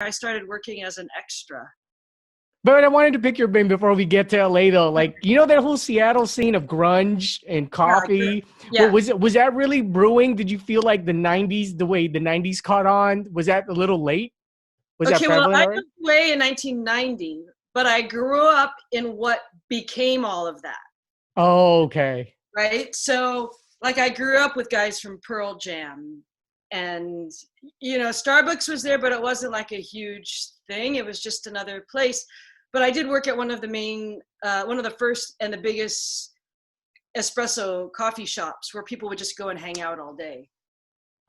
I started working as an extra. But I wanted to pick your brain before we get to LA though. Like, you know that whole Seattle scene of grunge and Yeah, coffee? What yeah. was that really brewing? Did you feel like the 90s, the way the 90s caught on, was that a little late? Was that Okay, well, prevalent I already? moved away in 1990, but I grew up in what became all of that, Oh, okay. right? So, like, I grew up with guys from Pearl Jam, and Starbucks was there, but it wasn't like a huge thing. It was just another place. But I did work at one of the first and the biggest espresso coffee shops where people would just go and hang out all day.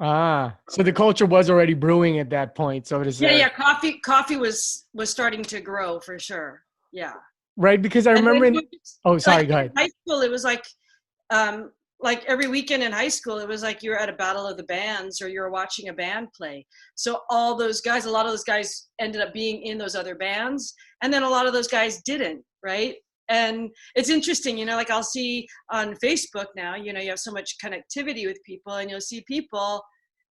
Ah, so the culture was already brewing at that point, so to Yeah, say. yeah. Coffee was starting to grow for sure. Yeah. Right? Because I And remember then in, oh, like sorry, go in ahead. high school, it was like every weekend in high school, it was like you were at a battle of the bands or you were watching a band play. So all those guys, a lot of those guys ended up being in those other bands, and then a lot of those guys didn't, right? And it's interesting, like I'll see on Facebook now, you have so much connectivity with people, and you'll see people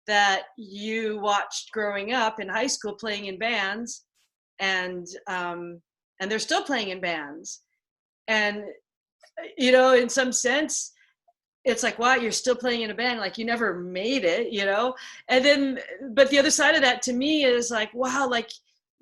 that you watched growing up in high school playing in bands, and they're still playing in bands. And in some sense, it's like, wow, you're still playing in a band, like you never made it. And then, but the other side of that to me is like, wow, like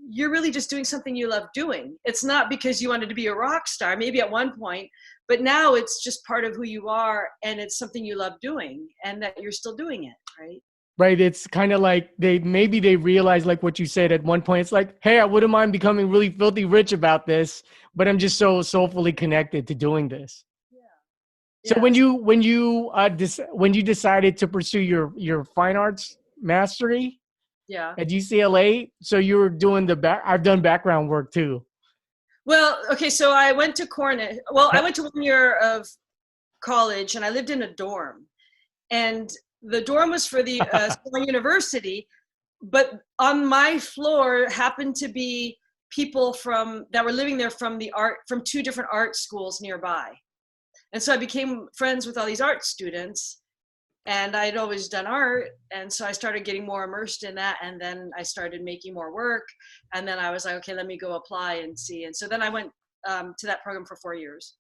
you're really just doing something you love doing. It's not because you wanted to be a rock star, maybe at one point, but now it's just part of who you are, and it's something you love doing, and that you're still doing it, right? Right. It's kind of like they realize, like what you said at one point. It's like, hey, I wouldn't mind becoming really filthy rich about this, but I'm just so soulfully connected to doing this. So Yeah. when you decided to pursue your fine arts mastery Yeah. at UCLA, so you were doing the back. I've done background work too. Well, okay, so I went to Cornell. Well, I went to 1 year of college, and I lived in a dorm. And the dorm was for the small university, but on my floor happened to be people from that were living there from two different art schools nearby. And so I became friends with all these art students, and I'd always done art, and so I started getting more immersed in that, and then I started making more work, and then I was like, okay, let me go apply and see. And so then I went to that program for 4 years,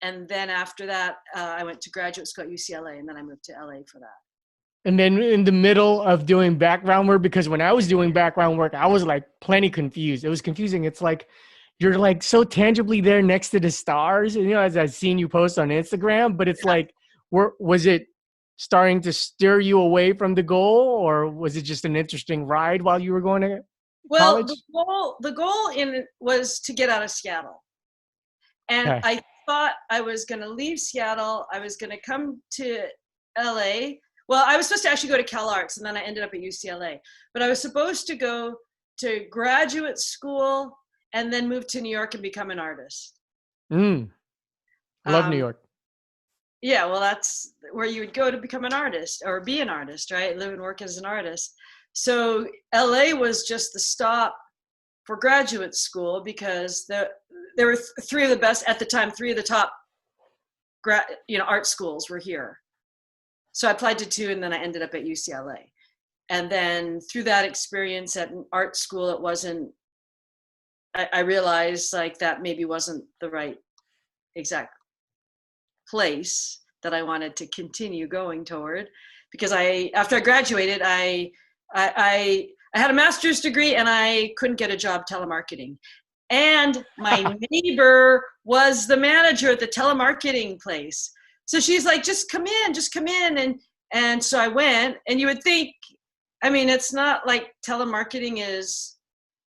and then after that I went to graduate school at UCLA, and then I moved to LA for that. And then in the middle of doing background work, because when I was doing background work, I was like plenty confused. It was confusing. It's like you're like so tangibly there next to the stars, as I've seen you post on Instagram, but it's like, was it starting to steer you away from the goal, or was it just an interesting ride while you were going to Well, college? the goal in was to get out of Seattle, and Okay. I thought I was going to leave Seattle. I was going to come to LA. Well, I was supposed to actually go to Cal Arts, and then I ended up at UCLA. But I was supposed to go to graduate school and then move to New York and become an artist. Mm, love New Um, York. yeah, well, that's where you would go to become an artist or be an artist, right? Live and work as an artist. So LA was just the stop for graduate school, because there were three of the best at the time. Three of the top art schools were here. So I applied to two, and then I ended up at UCLA. And then through that experience at art school, it wasn't, I realized like that maybe wasn't the right exact place that I wanted to continue going toward, because after I graduated, I had a master's degree, and I couldn't get a job telemarketing. And my neighbor was the manager at the telemarketing place. So she's like, just come in, just come in. And so I went, and you would think, I mean, it's not like telemarketing is,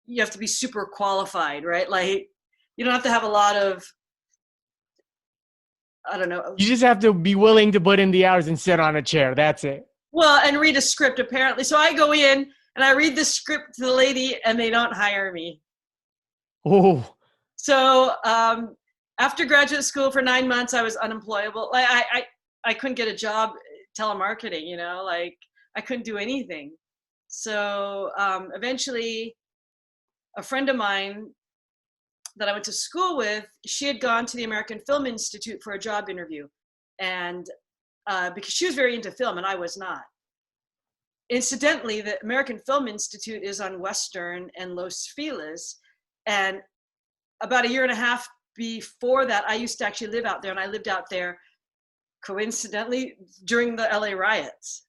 you have to be super qualified, right? Like you don't have to have a lot of, I don't know. You just have to be willing to put in the hours and sit on a chair. That's it. Well, and read a script apparently. So I go in and I read the script to the lady, and they don't hire me. Oh, So after graduate school for 9 months, I was unemployable. I couldn't get a job telemarketing, like I couldn't do anything. So eventually a friend of mine that I went to school with, she had gone to the American Film Institute for a job interview. And because she was very into film and I was not. incidentally, the American Film Institute is on Western and Los Feliz. And about a year and a half before that, I used to actually live out there, and I lived out there coincidentally during the LA riots,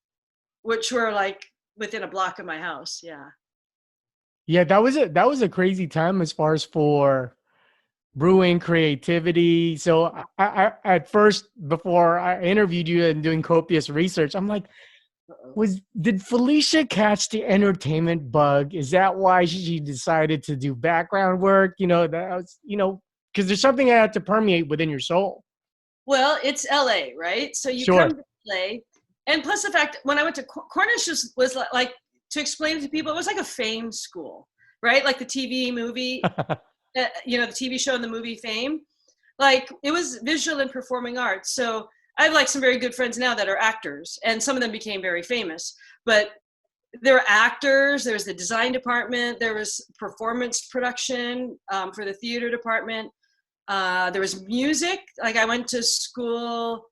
which were like within a block of my house. Yeah. Yeah, that was a crazy time as far as for brewing creativity. So I at first, before I interviewed you and doing copious research, I'm like, Uh-oh. did Felicia catch the entertainment bug? Is that why she decided to do background work? That was, because there's something that had to permeate within your soul. Well, it's LA, right? So you come Sure. to LA, and plus the fact when I went to Cornish was like to explain it to people, it was like a fame school, right? Like the TV movie, the TV show and the movie Fame. Like it was visual and performing arts. So I have like some very good friends now that are actors, and some of them became very famous. But there were actors. There was the design department. There was performance production for the theater department. There was music. Like I went to school.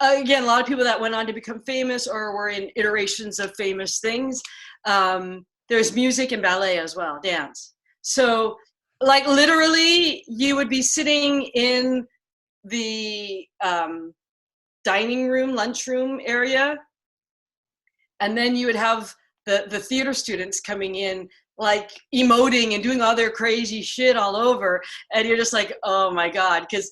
Again, a lot of people that went on to become famous or were in iterations of famous things. There's music and ballet as well, dance. So like literally you would be sitting in the dining room, lunchroom area, and then you would have the theater students coming in like emoting and doing all their crazy shit all over, and you're just like, oh my god, because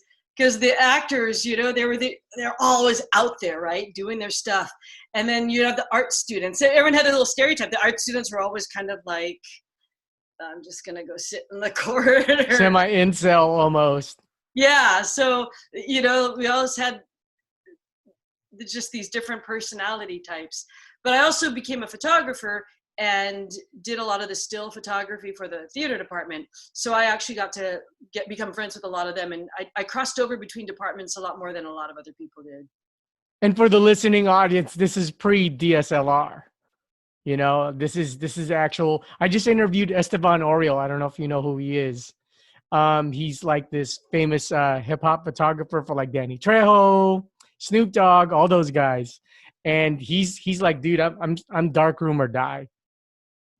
the actors, they're always out there, right, doing their stuff. And then you have the art students. Everyone had a little stereotype. The art students were always kind of like, I'm just gonna go sit in the corner. Semi-incel almost. Yeah, so we always had just these different personality types. But I also became a photographer and did a lot of the still photography for the theater department. So I actually got to become friends with a lot of them, and I crossed over between departments a lot more than a lot of other people did. And for the listening audience, this is pre-DSLR. This is actual. I just interviewed Esteban Oriol. I don't know if you know who he is. He's like this famous hip hop photographer for like Danny Trejo, Snoop Dogg, all those guys. And he's like, dude, I'm darkroom or die.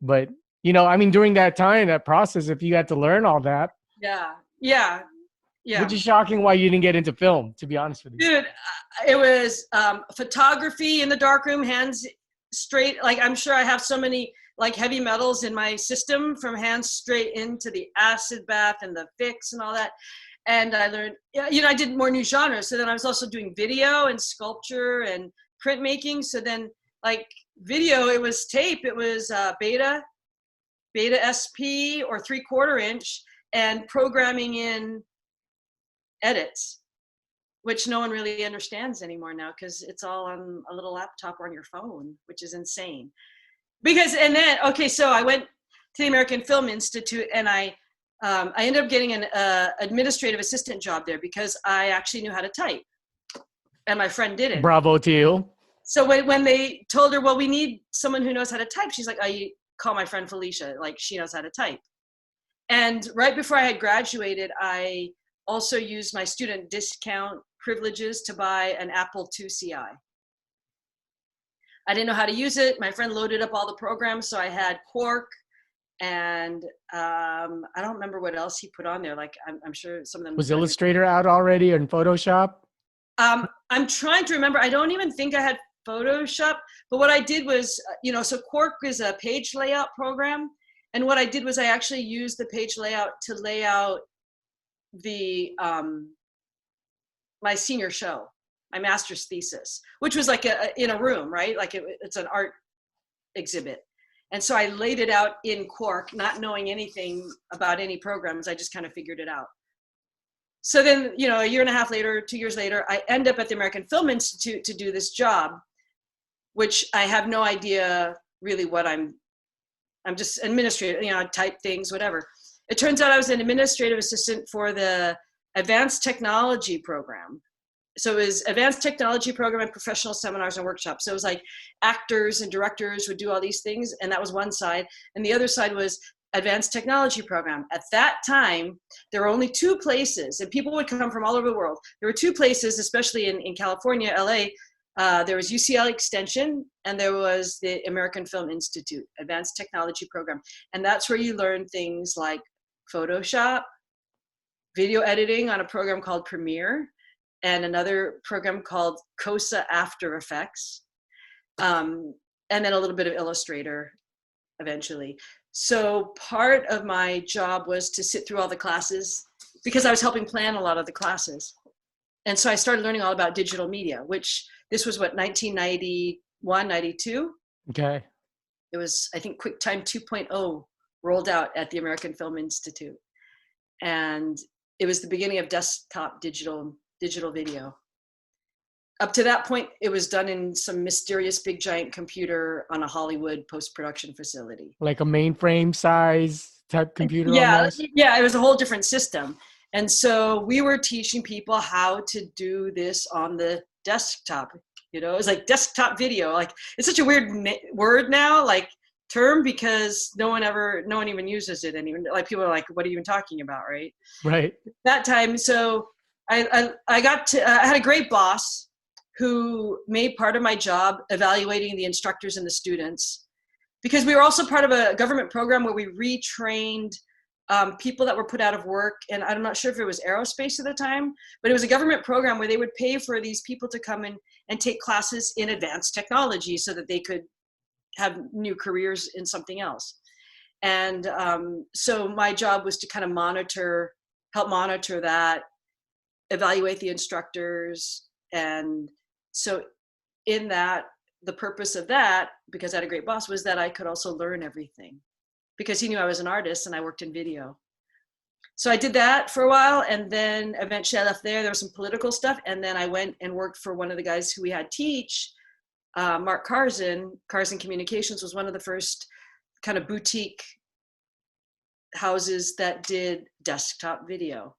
But during that time, that process, if you had to learn all that, Yeah. which is shocking why you didn't get into film, to be honest with you. Dude, it was photography in the darkroom, hands straight. Like I'm sure I have so many like heavy metals in my system, from hands straight into the acid bath and the fix and all that. And I learned, I did more new genres. So then I was also doing video and sculpture and printmaking. So then like video, it was tape, it was beta SP or 3/4 inch, and programming in edits, which no one really understands anymore now because it's all on a little laptop or on your phone, which is insane. So I went to the American Film Institute, and I ended up getting an administrative assistant job there because I actually knew how to type, and my friend didn't. Bravo to you. So when they told her, well, we need someone who knows how to type, she's like, I call my friend Felicia, like she knows how to type. And right before I had graduated, I also used my student discount privileges to buy an Apple II CI. I didn't know how to use it. My friend loaded up all the programs, so I had Quark, and I don't remember what else he put on there. Like I'm sure some of them was Illustrator out already, in Photoshop. I'm trying to remember. I don't even think I had Photoshop, but what I did was, so Quark is a page layout program, and what I did was I actually used the page layout to lay out the my senior show, my master's thesis, which was like in a room, right? Like it's an art exhibit. And so I laid it out in Quark, not knowing anything about any programs. I just kind of figured it out. So then, a year and a half later, 2 years later, I end up at the American Film Institute to do this job, which I have no idea really what I'm just administrative, type things, whatever. It turns out I was an administrative assistant for the advanced technology program. So it was advanced technology program and professional seminars and workshops. So it was like actors and directors would do all these things, and that was one side. And the other side was advanced technology program. At that time, there were only two places, and people would come from all over the world. There were two places, especially in California, LA, There was UCL Extension, and there was the American Film Institute Advanced Technology Program. And that's where you learn things like Photoshop, video editing on a program called Premiere, and another program called COSA After Effects, and then a little bit of Illustrator eventually. So part of my job was to sit through all the classes because I was helping plan a lot of the classes. And so I started learning all about digital media, which this was what, 1991, 92? Okay. It was, I think, QuickTime 2.0 rolled out at the American Film Institute. And it was the beginning of desktop digital video. Up to that point, it was done in some mysterious big giant computer on a Hollywood post-production facility. Like a mainframe size type computer Yeah, almost? yeah, it was a whole different system. And so we were teaching people how to do this on the desktop. You know, it was like desktop video. Like, it's such a weird word now, like term, because no one even uses it anymore. Like, people are like, what are you even talking about, right? Right. That time, so I had a great boss who made part of my job evaluating the instructors and the students, because we were also part of a government program where we retrained people that were put out of work. And I'm not sure if it was aerospace at the time, but it was a government program where they would pay for these people to come in and take classes in advanced technology so that they could have new careers in something else. And so my job was to kind of help monitor that, evaluate the instructors. And so in that, the purpose of that, because I had a great boss, was that I could also learn everything, because he knew I was an artist and I worked in video. So I did that for a while, and then eventually I left there. There was some political stuff, and then I went and worked for one of the guys who we had teach, Mark Carson. Carson Communications was one of the first kind of boutique houses that did desktop video.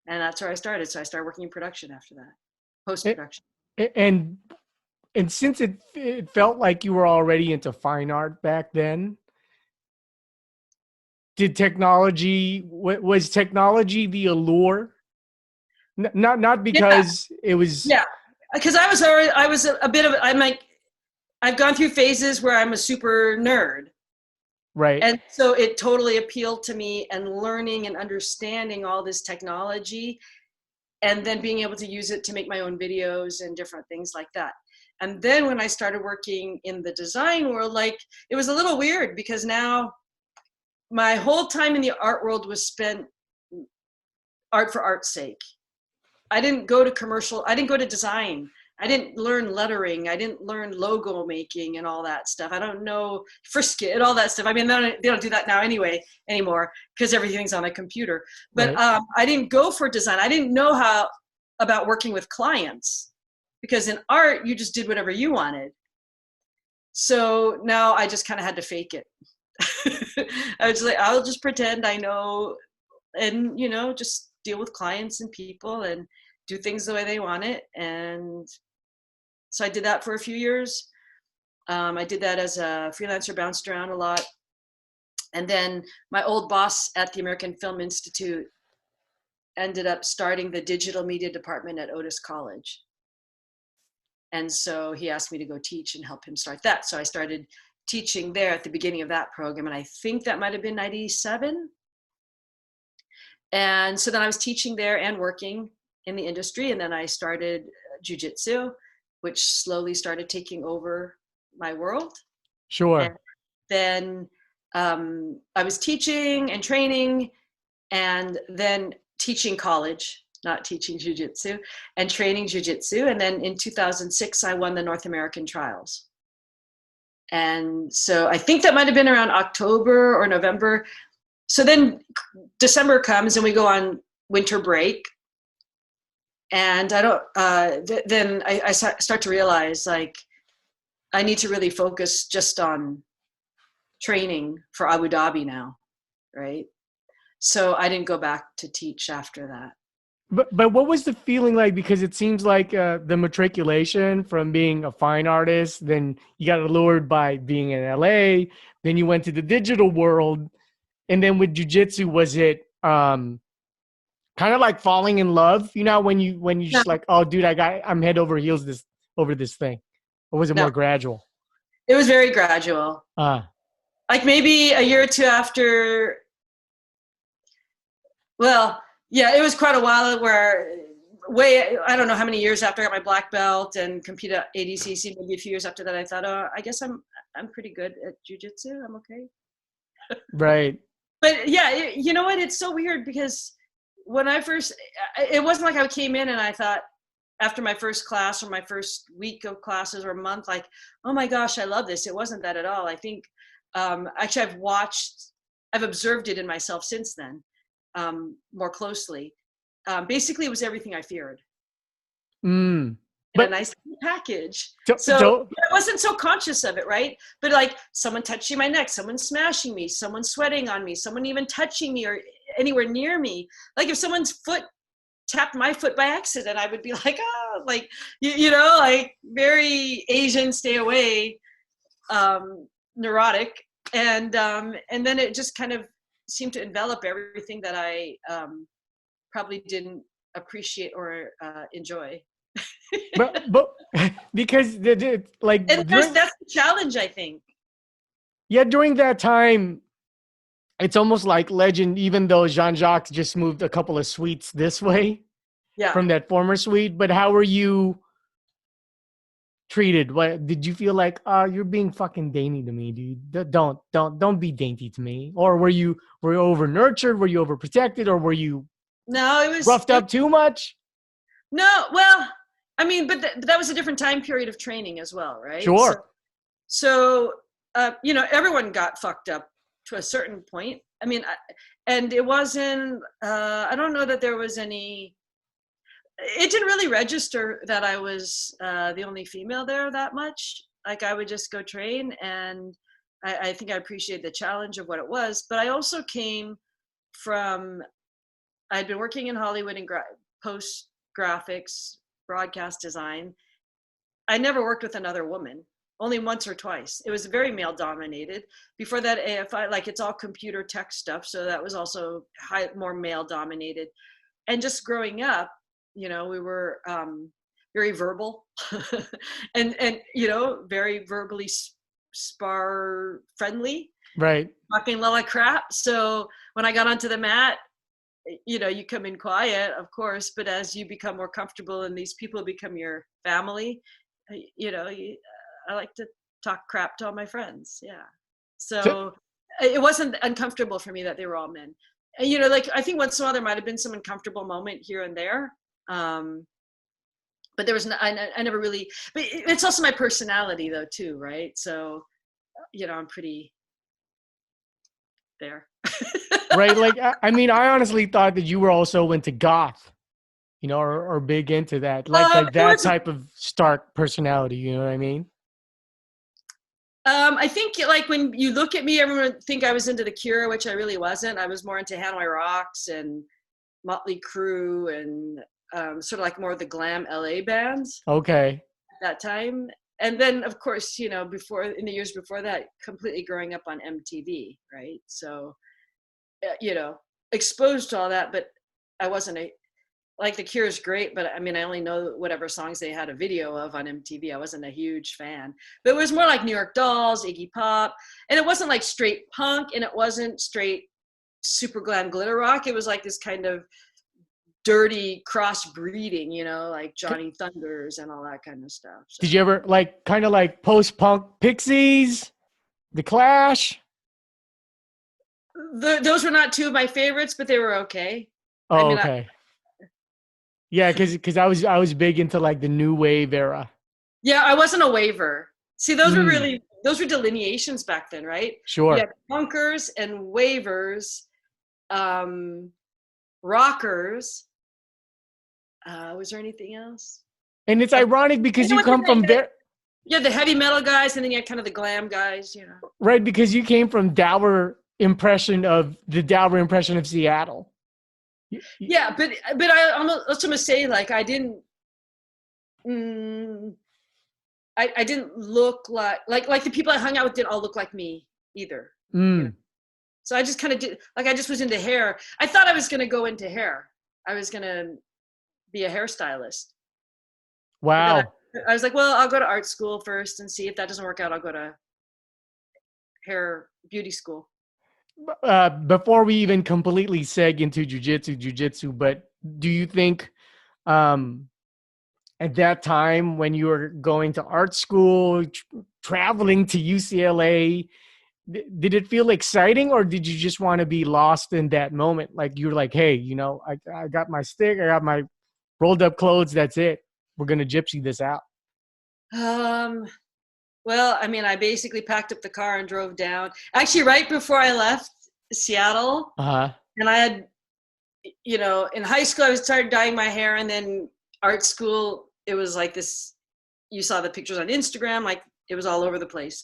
And that's where I started. So I started working in production after that, post-production. And since it felt like you were already into fine art back then, was technology the allure? Not because it was. Yeah, because I was a bit of, I've gone through phases where I'm a super nerd. Right. And so it totally appealed to me, and learning and understanding all this technology, and then being able to use it to make my own videos and different things like that. And then when I started working in the design world, like, it was a little weird, because now my whole time in the art world was spent art for art's sake. I didn't go to design. I didn't learn lettering. I didn't learn logo making and all that stuff. I don't know Frisket and all that stuff. I mean, they don't do that now anymore, because everything's on a computer. But right. I didn't go for design. I didn't know about working with clients, because in art, you just did whatever you wanted. So now I just kind of had to fake it. I was like, I'll just pretend I know, and, just deal with clients and people and do things the way they want it. And so I did that for a few years. I did that as a freelancer, bounced around a lot. And then my old boss at the American Film Institute ended up starting the digital media department at Otis College. And so he asked me to go teach and help him start that. So I started teaching there at the beginning of that program. And I think that might've been 97. And so then I was teaching there and working in the industry. And then I started Jiujitsu, which slowly started taking over my world. Sure. And then I was teaching and training, and then teaching college, not teaching Jiu-Jitsu, and training Jiu-Jitsu. And then in 2006, I won the North American trials. And so I think that might've been around October or November. So then December comes and we go on winter break. And then I start to realize, like, I need to really focus just on training for Abu Dhabi now, right? So I didn't go back to teach after that. But what was the feeling like? Because it seems like the matriculation from being a fine artist, then you got allured by being in LA, then you went to the digital world, and then with jiu-jitsu, was it kind of like falling in love? When you just like, oh, dude, I'm head over heels over this thing, or was it No, more gradual? it was very gradual. Ah, Like maybe a year or two after. Well, yeah, it was quite a while where I don't know how many years after I got my black belt and competed at ADCC, maybe a few years after that, I thought, oh, I guess I'm pretty good at jujitsu. I'm okay. right. But yeah, you know what? It's so weird because when I first, it wasn't like I came in and I thought after my first class or my first week of classes or a month, like, oh my gosh, I love this. It wasn't that at all. I think actually I've observed it in myself since then more closely. Basically, it was everything I feared Mm. in a But nice package. so, So so I wasn't so conscious of it, right? But like someone touching my neck, someone smashing me, someone sweating on me, someone even touching me or anywhere near me. Like if someone's foot tapped my foot by accident, I would be like, oh, like, you know, like very Asian, stay away, neurotic. And then it just kind of seemed to envelop everything that I probably didn't appreciate or enjoy. but because like And during that's the challenge, I think. yeah, during that time, it's almost like legend. Even though Jean-Jacques just moved a couple of suites this way Yeah. from that former suite, but how were you treated? What did you feel like? You're being fucking dainty to me, dude. Don't be dainty to me. Or were you over nurtured? Were you overprotected? Or were you No, it was, roughed up too much? no, well, I mean, but that was a different time period of training as well, right? So, Sure. so you know, everyone got fucked up to a certain point. I mean, and it wasn't, I don't know that there was any, it didn't really register that I was the only female there that much. Like I would just go train, and I think I appreciated the challenge of what it was. But I also came from, I'd been working in Hollywood in post graphics, broadcast design. I never worked with another woman, only once or twice. It was very male dominated. Before that, AFI, like it's all computer tech stuff, so that was also more male dominated. And just growing up, you know, we were very verbal and you know, very verbally spar friendly, Right. talking a lot of crap. So when I got onto the mat, you know, you come in quiet, of course, but as you become more comfortable and these people become your family, you know, I like to talk crap to all my friends. Yeah. So, So it wasn't uncomfortable for me that they were all men. And, you know, like I think once in a while there might have been some uncomfortable moment here and there. But there was, I never really, but it's also my personality though, too. Right. So, you know, I'm pretty there. right. Like, I mean, I honestly thought that you were also into goth, you know, or big into that, like It that was type of stark personality. You know what I mean? I think like when you look at me, everyone would think I was into The Cure, which I really wasn't. I was more into Hanoi Rocks and Motley Crue and sort of like more of the glam LA bands Okay. at that time. And then, of course, you know, before in the years before that, completely growing up on MTV, right? So, you know, exposed to all that, but I wasn't a like The Cure is great, but I mean, I only know whatever songs they had a video of on MTV. I wasn't a huge fan, but it was more like New York Dolls, Iggy Pop, and it wasn't like straight punk, and it wasn't straight super glam glitter rock. It was like this kind of dirty crossbreeding, you know, like Johnny Thunders and all that kind of stuff. So Did you ever like kind of like post-punk Pixies, The Clash? those were not two of my favorites, but they were okay. I Oh, mean, okay. Yeah, because I was big into like the new wave era. yeah, I wasn't a waiver. See, Mm, those were delineations back then, right? You had sure. punkers and waivers, um, rockers. Was there anything else? And it's Uh, ironic you because know you what? come from very You had the heavy metal guys, and then you had kind of the glam guys. You know. right because you came from the dour impression of Seattle. Yeah, but I also must say, like, I didn't. Mm, I didn't look like the people I hung out with didn't all look like me either. You know. Mm, So I just kind of did like I just was into hair. I thought I was going to go into hair. I was going to be a hairstylist. But then wow. I was like, well, I'll go to art school first and see if that doesn't work out. I'll go to hair beauty school. Before we even completely seg into jujitsu, but do you think um, at that time when you were going to art school, traveling to UCLA, did it feel exciting or did you just want to be lost in that moment? Like you were like, hey, I got my stick, I got my rolled up clothes, that's it. We're going to gypsy this out. Um, well, I mean, I basically packed up the car and drove down. Actually, right before I left Seattle, Uh-huh. and I had, in high school, I started dyeing my hair, and then art school, it was like this. You saw the pictures on Instagram, like it was all over the place.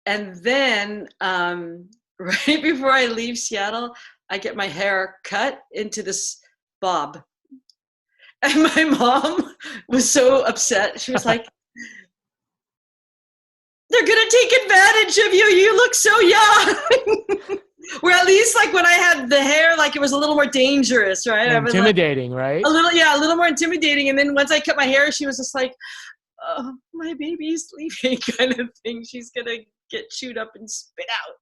And then right before I leave Seattle, I get my hair cut into this bob. And my mom was so upset. She was like, they're going to take advantage of you. You look so young. Where at least like when I had the hair, like it was a little more dangerous, right? I was like, Intimidating, right? a little more intimidating. And then once I cut my hair, she was just like, oh, my baby's leaving kind of thing. She's going to get chewed up and spit out.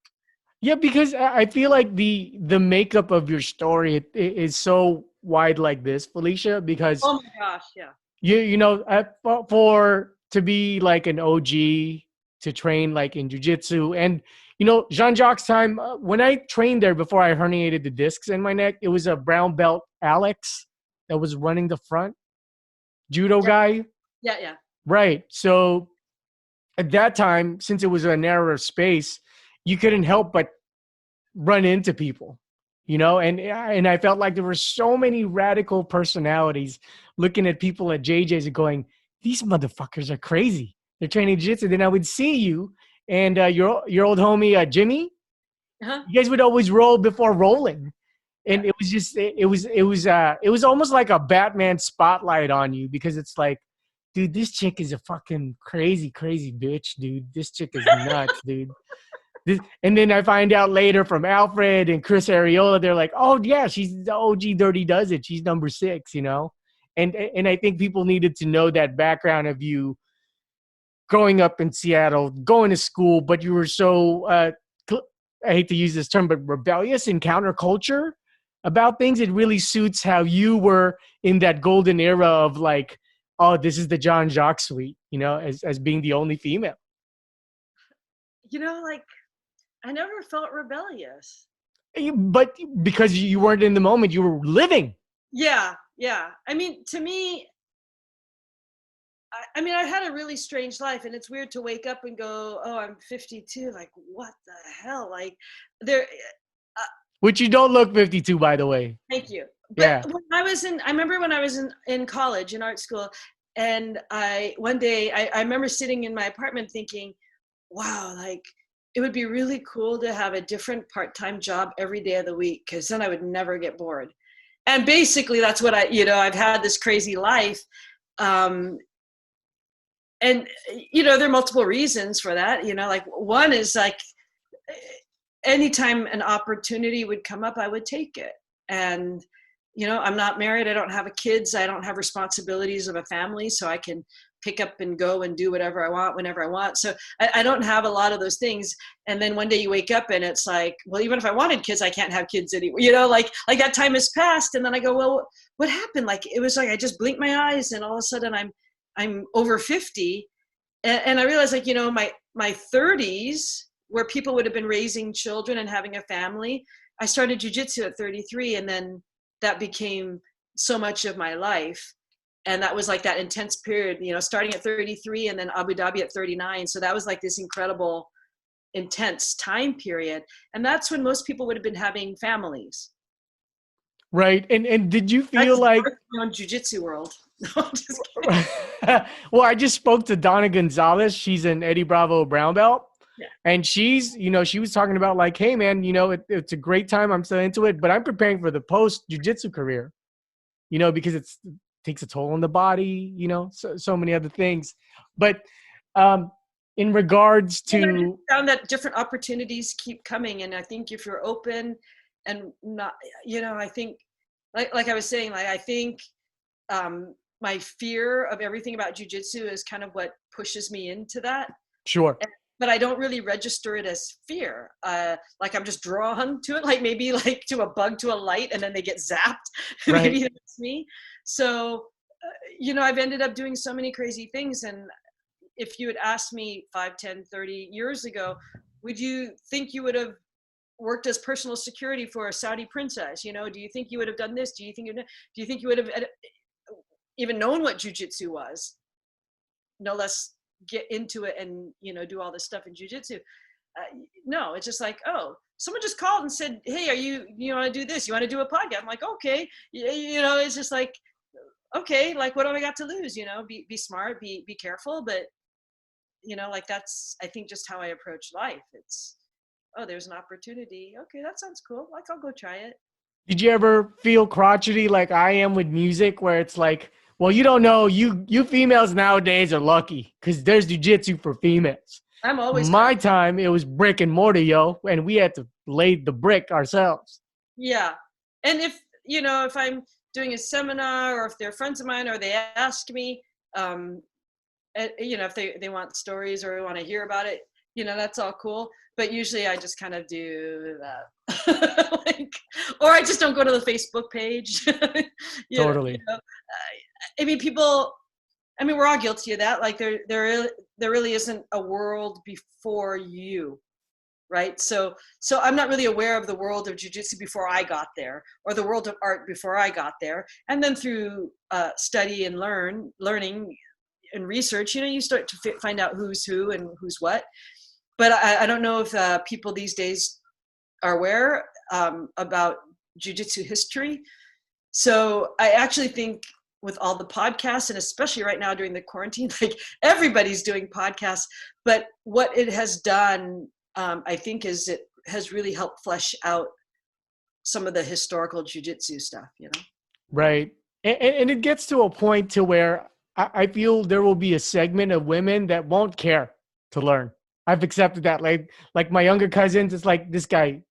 Yeah, because I feel like the makeup of your story is so wide like this, Felicia, because Oh my gosh, yeah. for to be like an OG, to train like in jujitsu, and Jean-Jacques' time when I trained there before I herniated the discs in my neck, it was a brown belt Alex that was running the front judo Yeah, guy, yeah, yeah. right? So at that time, since it was a narrower space, you couldn't help but run into people, and I felt like there were so many radical personalities looking at people at JJ's and going, these motherfuckers are crazy. They're training jiu-jitsu. Then I would see you and your old homie Jimmy. Uh-huh. You guys would always roll before rolling, Yeah. and it was just it was almost like a Batman spotlight on you, because it's like, dude, this chick is a fucking crazy bitch, dude. This chick is nuts, dude. And then I find out later from Alfred and Chris Ariola, they're like, oh yeah, she's the OG Dirty Does It. She's number 6, And I think people needed to know that background of you growing up in Seattle, going to school, but you were so, I hate to use this term, but rebellious in counterculture about things. It really suits how you were in that golden era of like, oh, this is the Jean-Jacques suite, as being the only female. Like I never felt rebellious. But because you weren't in the moment, you were living. Yeah, yeah. I mean, to me, I mean, I had a really strange life, and it's weird to wake up and go, "Oh, I'm 52." Like, what the hell? Like, there. Which you don't look 52, by the way. Thank you. But Yeah. I remember when I was in college, in art school, and one day I remember sitting in my apartment thinking, wow, like it would be really cool to have a different part-time job every day of the week, because then I would never get bored. And basically that's what I've had this crazy life. And there are multiple reasons for that. Like one is like anytime an opportunity would come up, I would take it. And I'm not married, I don't have kids, I don't have responsibilities of a family, so I can pick up and go and do whatever I want whenever I want. So I don't have a lot of those things. And then one day you wake up and it's like, well, even if I wanted kids, I can't have kids anymore. Like that time has passed. And then I go, well, what happened? Like it was like I just blinked my eyes and all of a sudden I'm over 50. And I realized, like, my 30s, where people would have been raising children and having a family, I started jujitsu at 33, and then that became so much of my life. And that was like that intense period, starting at 33 and then Abu Dhabi at 39. So that was like this incredible, intense time period. And that's when most people would have been having families. Right. And did you feel like on jiu-jitsu world? No, well, I just spoke to Donna Gonzalez. She's an Eddie Bravo brown belt. Yeah. And she's, she was talking about like, hey man, it's a great time. I'm still into it, but I'm preparing for the post jiu-jitsu career, because it takes a toll on the body, so many other things. But in regards to, I found that different opportunities keep coming. And I think if you're open and not, I think like I was saying, like, I think my fear of everything about jujitsu is kind of what pushes me into that. Sure. But I don't really register it as fear. Like I'm just drawn to it, like maybe like to a bug to a light and then they get zapped. Right. Maybe that's me. So, I've ended up doing so many crazy things. And if you had asked me 5, 10, 30 years ago, would you think you would have worked as personal security for a Saudi princess? Do you think you would have done this? Do you think you would have even known what jujitsu was? No less get into it and do all this stuff in jiu-jitsu. No, it's just like, oh, someone just called and said, hey, you want to do this, you want to do a podcast? I'm like, okay. It's just like, okay, like what do I got to lose? Be smart, be careful, but like that's, I think, just how I approach life. It's, oh, there's an opportunity, okay, that sounds cool, like I'll go try it. Did you ever feel crotchety like I am with music, where it's like, well, you don't know, you females nowadays are lucky because there's jujitsu for females. I'm always My time, it was brick and mortar, yo, and we had to lay the brick ourselves. Yeah. And if I'm doing a seminar, or if they're friends of mine, or they ask me, if they want stories or want to hear about it, that's all cool. But usually I just kind of do that. Or I just don't go to the Facebook page. Totally. I mean, we're all guilty of that. Like there really isn't a world before you, right? So I'm not really aware of the world of jiu-jitsu before I got there, or the world of art before I got there. And then through study and learning and research, you start to find out who's who and who's what. But I don't know if people these days are aware about jiu-jitsu history. So I actually think with all the podcasts, and especially right now during the quarantine, like everybody's doing podcasts, but what it has done, I think, is it has really helped flesh out some of the historical jiu-jitsu stuff, Right. And it gets to a point to where I feel there will be a segment of women that won't care to learn. I've accepted that. Like my younger cousins, it's like this guy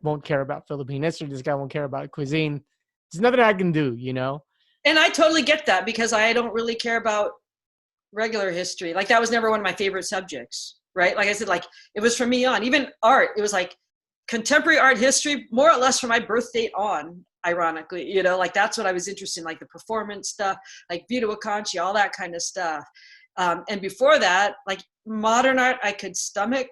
won't care about Philippine history. This guy won't care about cuisine. There's nothing I can do, And I totally get that, because I don't really care about regular history. Like that was never one of my favorite subjects, right? Like I said, like it was from me on. Even art, it was like contemporary art history, more or less from my birth date on, ironically, like that's what I was interested in, like the performance stuff, like Vito Acconci, all that kind of stuff. And before that, like modern art, I could stomach.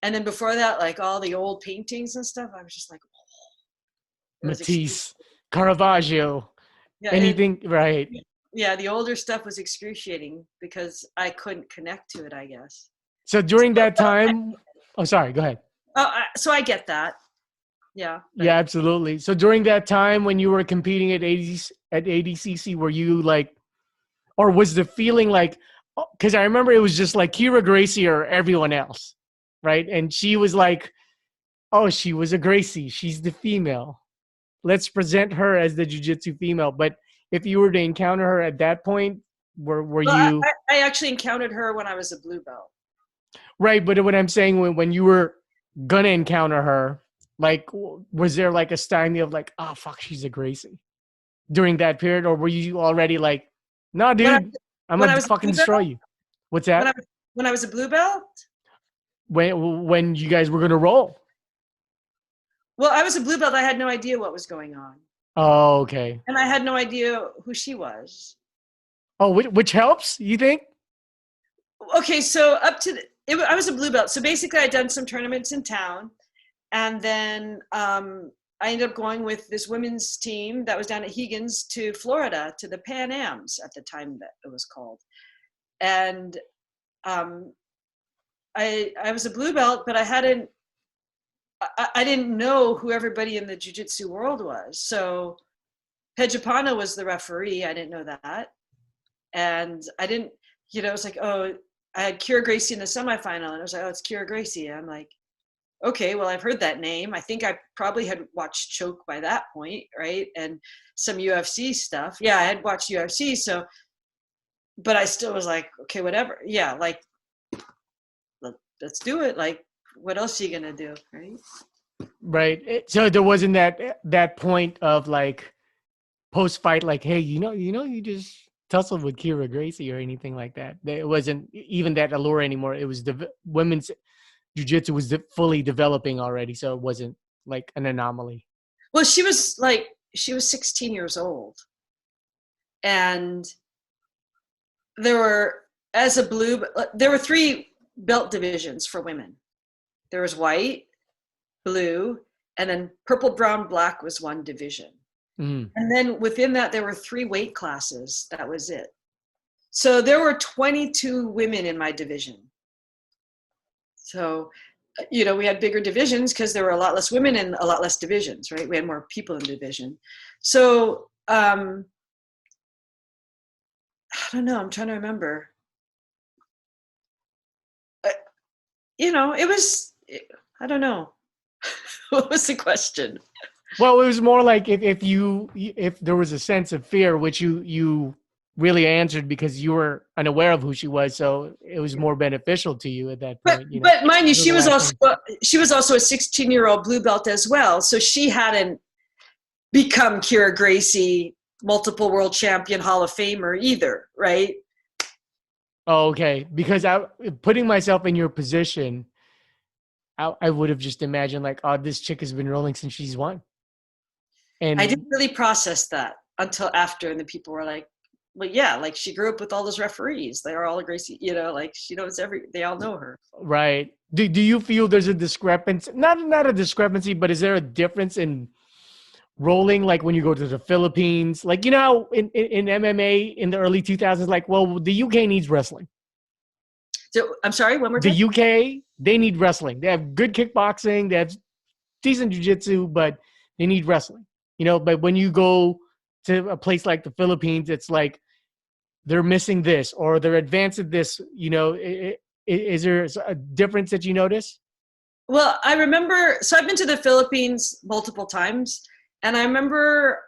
And then before that, like all the old paintings and stuff, I was just like, oh, Matisse, Caravaggio, yeah, anything, right? Yeah, the older stuff was excruciating because I couldn't connect to it, I guess. So during that time, oh, sorry, go ahead. So I get that. Yeah. Yeah, absolutely. So during that time when you were competing at ADCC, were you like, or was the feeling like, because I remember it was just like Kira Gracie or everyone else, right? And she was like, oh, she was a Gracie. She's the female. Let's present her as the jiu-jitsu female. But if you were to encounter her at that point, were you? I actually encountered her when I was a blue belt. Right, but what I'm saying, when you were gonna encounter her, like, was there like a stymie of like, oh fuck, she's a Gracie during that period, or were you already like, nah, dude, I'm gonna fucking destroy you? What's that? When I was a blue belt? When you guys were gonna roll? Well, I was a blue belt. I had no idea what was going on. Oh, okay. And I had no idea who she was. Oh, which helps, you think? Okay, so I was a blue belt. So basically, I'd done some tournaments in town, and then I ended up going with this women's team that was down at Higgins to Florida to the Pan Ams at the time that it was called. And I was a blue belt, but I didn't know who everybody in the jiu-jitsu world was. So Pejapana was the referee. I didn't know that. And I didn't, it was like, oh, I had Kira Gracie in the semifinal, and I was like, oh, it's Kira Gracie. I'm like, okay, well, I've heard that name. I think I probably had watched Choke by that point, right? And some UFC stuff. Yeah, I had watched UFC, so, but I still was like, okay, whatever. Yeah, like, let's do it. Like, what else are you gonna do, right? Right. So there wasn't that point of like post fight, like, hey, you just tussle with Kira Gracie or anything like that. It wasn't even that allure anymore. It was the women's jiu-jitsu was fully developing already, so it wasn't like an anomaly. Well, she was 16 years old, and there were there were three belt divisions for women. There was white, blue, and then purple, brown, black was one division. Mm. And then within that, there were three weight classes. That was it. So there were 22 women in my division. So, we had bigger divisions because there were a lot less women and a lot less divisions, right? We had more people in the division. So, I don't know. I'm trying to remember. It was, I don't know. What was the question? Well, it was more like if there was a sense of fear, which you really answered because you were unaware of who she was, so it was more beneficial to you at that point. But mind you, she was also a 16-year-old blue belt as well, so she hadn't become Kira Gracie, multiple world champion, Hall of Famer either, right? Oh, okay. Because putting myself in your position, I would have just imagined like, oh, this chick has been rolling since she's won. And I didn't really process that until after, and the people were like, well, yeah, like she grew up with all those referees. They are all a Gracie, like she knows they all know her. Right. Do you feel there's a discrepancy? Not a discrepancy, but is there a difference in rolling, like when you go to the Philippines? Like, in MMA in the early 2000s, like, well, the UK needs wrestling. So I'm sorry, one more time? The UK, they need wrestling. They have good kickboxing. They have decent jiu-jitsu, but they need wrestling. But when you go to a place like the Philippines, it's like they're missing this or they're advancing this. Is there a difference that you notice? Well, I remember, so I've been to the Philippines multiple times, and I remember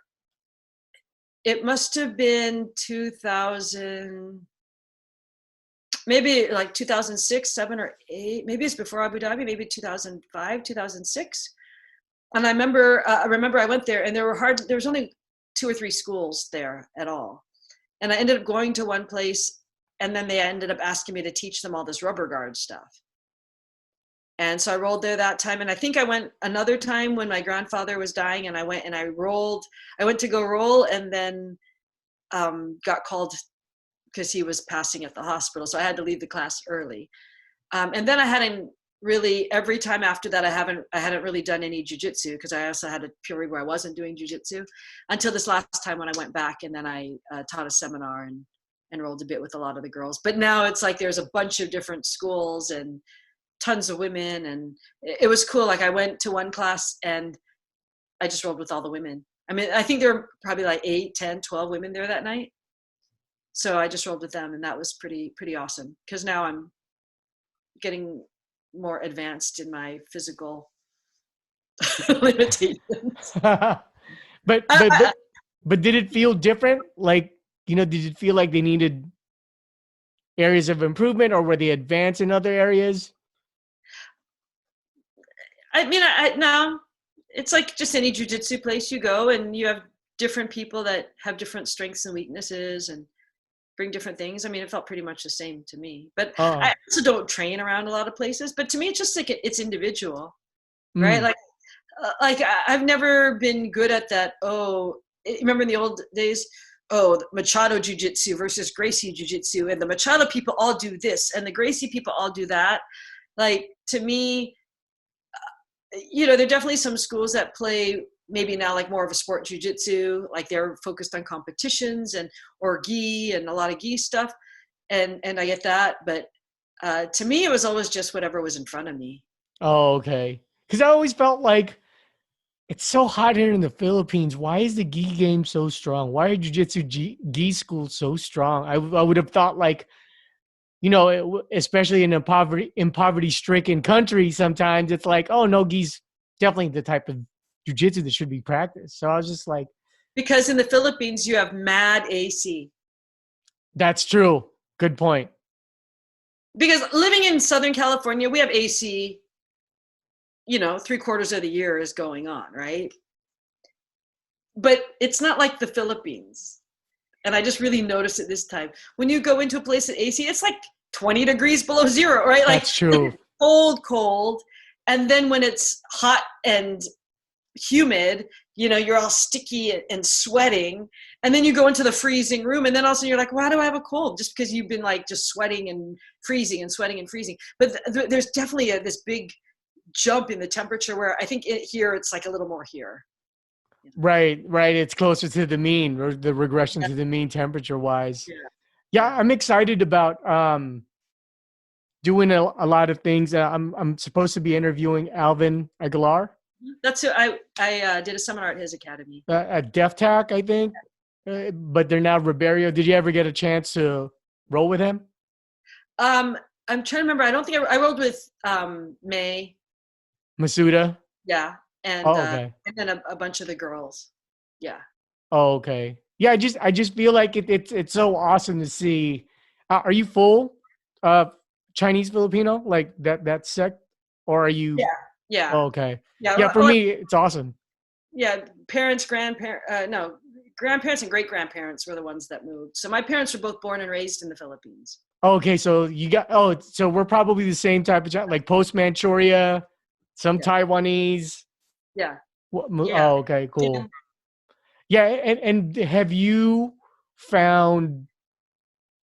it must have been 2000, maybe like 2006, 7 or 8, maybe it's before Abu Dhabi, maybe 2005, 2006. And I remember I went there, and there was only 2 or 3 schools there at all. And I ended up going to one place, and then they ended up asking me to teach them all this rubber guard stuff. And so I rolled there that time. And I think I went another time when my grandfather was dying, and I went and I went to go roll, and then got called because he was passing at the hospital. So I had to leave the class early. And then I hadn't really, every time after that, I hadn't really done any jujitsu, because I also had a period where I wasn't doing jujitsu until this last time when I went back, and then I taught a seminar and rolled a bit with a lot of the girls. But now it's like there's a bunch of different schools and tons of women, and it was cool. Like I went to one class and I just rolled with all the women. I mean, I think there were probably like 8, 10, 12 women there that night. So I just rolled with them, and that was pretty awesome, because now I'm getting more advanced in my physical limitations. but did it feel different? Like, did it feel like they needed areas of improvement, or were they advanced in other areas? I mean, no, it's like just any jujitsu place you go, and you have different people that have different strengths and weaknesses and bring different things. I mean, it felt pretty much the same to me. But I also don't train around a lot of places. But to me, it's just like it's individual, right? Like I've never been good at that. Oh, remember in the old days? Oh, Machado Jiu-Jitsu versus Gracie Jiu-Jitsu, and the Machado people all do this, and the Gracie people all do that. Like, to me, there are definitely some schools that play maybe now like more of a sport jiu-jitsu, like they're focused on competitions or gi and a lot of gi stuff. And I get that. But to me, it was always just whatever was in front of me. Oh, okay. Because I always felt like it's so hot here in the Philippines. Why is the gi game so strong? Why are jiu-jitsu gi schools so strong? I would have thought like, especially in a poverty-stricken country, sometimes it's like, oh, no, gi's definitely the type of jiu-jitsu that should be practiced. So I was just like, because in the Philippines you have mad AC. That's true. Good point. Because living in Southern California, we have AC, 3/4 of the year is going on, right? But it's not like the Philippines. And I just really noticed it this time. When you go into a place at AC, it's like 20 degrees below zero, right? Like That's true. cold, cold. And then when it's hot and humid, you're all sticky and sweating. And then you go into the freezing room, and then all of a sudden you're like, why do I have a cold? Just because you've been like just sweating and freezing and sweating and freezing. But there's definitely this big jump in the temperature where I think here it's like a little more here. Right. It's closer to the mean, or the regression to the mean temperature wise. Yeah, I'm excited about doing a lot of things. I'm supposed to be interviewing Alvin Aguilar. That's who I did a seminar at his academy. At DefTac, I think. But they're now Ribeiro. Did you ever get a chance to roll with him? I'm trying to remember. I don't think I rolled with May. Masuda? Yeah. And okay. And then a bunch of the girls. Yeah. Oh, okay. Yeah, I just feel like it's so awesome to see. Are you full Chinese Filipino, like that sect, or are you? Yeah. Oh, okay. Yeah. Yeah, for me, it's awesome. Yeah, grandparents and great grandparents were the ones that moved. So my parents were both born and raised in the Philippines. Okay, so so we're probably the same type of like post Manchuria, some Taiwanese. Yeah. Oh, okay, cool. Yeah, and have you found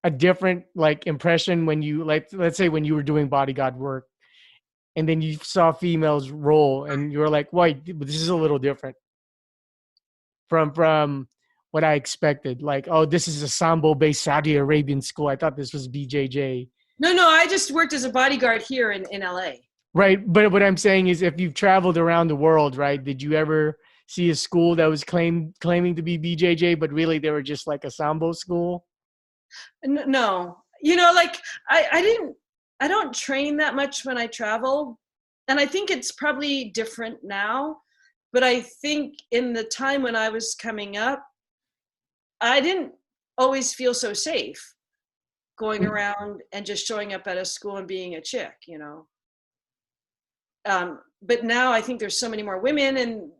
a different like impression when you let's say when you were doing bodyguard work, and then you saw females roll, and you were like, "Wait, this is a little different from what I expected." Like, oh, this is a Sambo-based Saudi Arabian school. I thought this was BJJ. No, I just worked as a bodyguard here in LA. Right, but what I'm saying is, if you've traveled around the world, right, did you ever see a school that was claiming to be BJJ, but really they were just like a Sambo school? No, like I don't train that much when I travel, and I think it's probably different now. But I think in the time when I was coming up, I didn't always feel so safe going around and just showing up at a school and being a chick, But now I think there's so many more women, and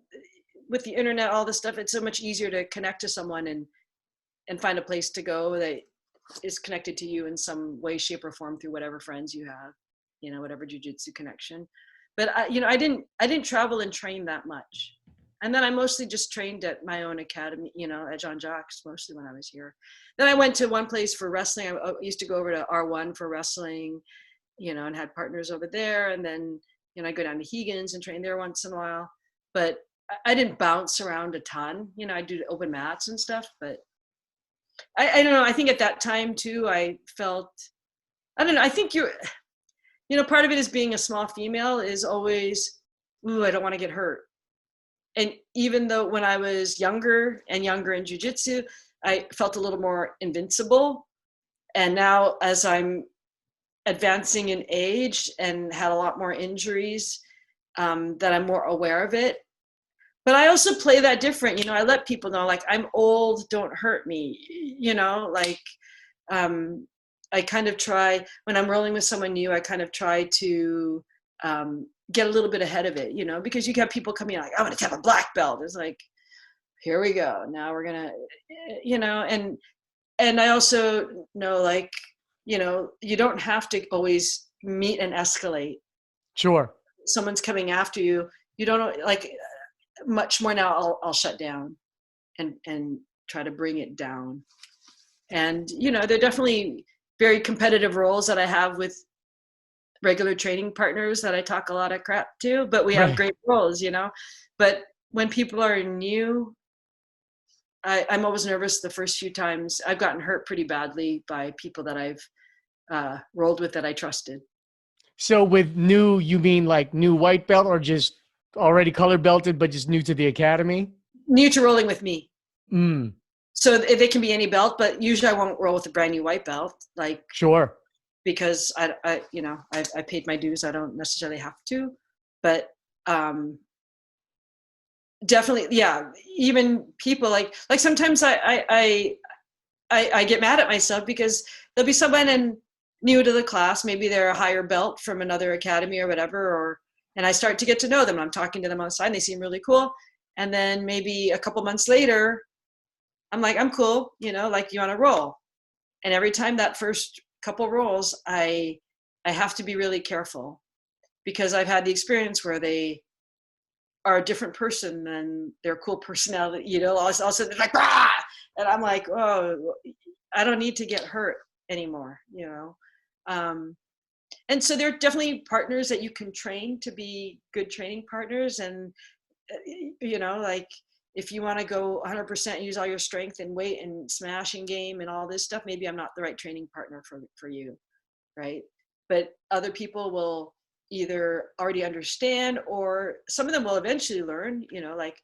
with the internet, all this stuff, it's so much easier to connect to someone and find a place to go that is connected to you in some way, shape, or form through whatever friends you have, whatever jujitsu connection. But I didn't travel and train that much. And then I mostly just trained at my own academy, at Jacques, mostly when I was here. Then I went to one place for wrestling. I used to go over to R1 for wrestling, and had partners over there. And then, I go down to Hegan's and train there once in a while. But I didn't bounce around a ton. I do open mats and stuff. But I don't know. I think at that time, too, I felt, I don't know. I think part of it is being a small female is always, ooh, I don't want to get hurt. And even though when I was younger in jiu-jitsu, I felt a little more invincible. And now as I'm advancing in age and had a lot more injuries, that I'm more aware of it. But I also play that different. I let people know, like, I'm old, don't hurt me. I kind of try, when I'm rolling with someone new, I kind of try to get a little bit ahead of it, because you have people coming in like, I'm going to have a black belt. It's like, here we go. Now we're going to, and I also know, like, you don't have to always meet and escalate. Sure. Someone's coming after you. You don't like much more now. I'll shut down and try to bring it down. And, they're definitely very competitive roles that I have with regular training partners that I talk a lot of crap to, but we have great roles, but when people are new, I'm always nervous the first few times. I've gotten hurt pretty badly by people that I've rolled with that I trusted. So with new, you mean like new white belt, or just already color belted, but just new to the academy? New to rolling with me. Mm. So they can be any belt, but usually I won't roll with a brand new white belt. Like, sure. Because I paid my dues. I don't necessarily have to, but definitely, yeah. Even people like sometimes I get mad at myself because there'll be someone new to the class. Maybe they're a higher belt from another academy or whatever, and I start to get to know them. I'm talking to them on the side, and they seem really cool. And then maybe a couple months later, I'm like, I'm cool, like you want to roll. And every time that first couple rolls, I have to be really careful because I've had the experience where they are a different person than their cool personality, all of a sudden they're like, ah! And I'm like, oh, I don't need to get hurt anymore. Um, and so there are definitely partners that you can train to be good training partners. And, like if you want to go 100% use all your strength and weight and smashing game and all this stuff, maybe I'm not the right training partner for you. Right. But other people will either already understand, or some of them will eventually learn, like,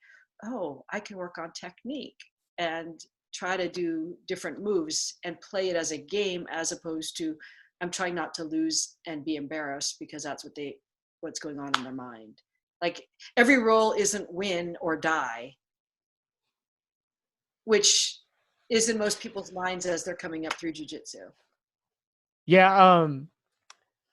oh, I can work on technique and try to do different moves and play it as a game, as opposed to I'm trying not to lose and be embarrassed, because that's what's going on in their mind. Like every role isn't win or die, which is in most people's minds as they're coming up through jiu-jitsu. Yeah,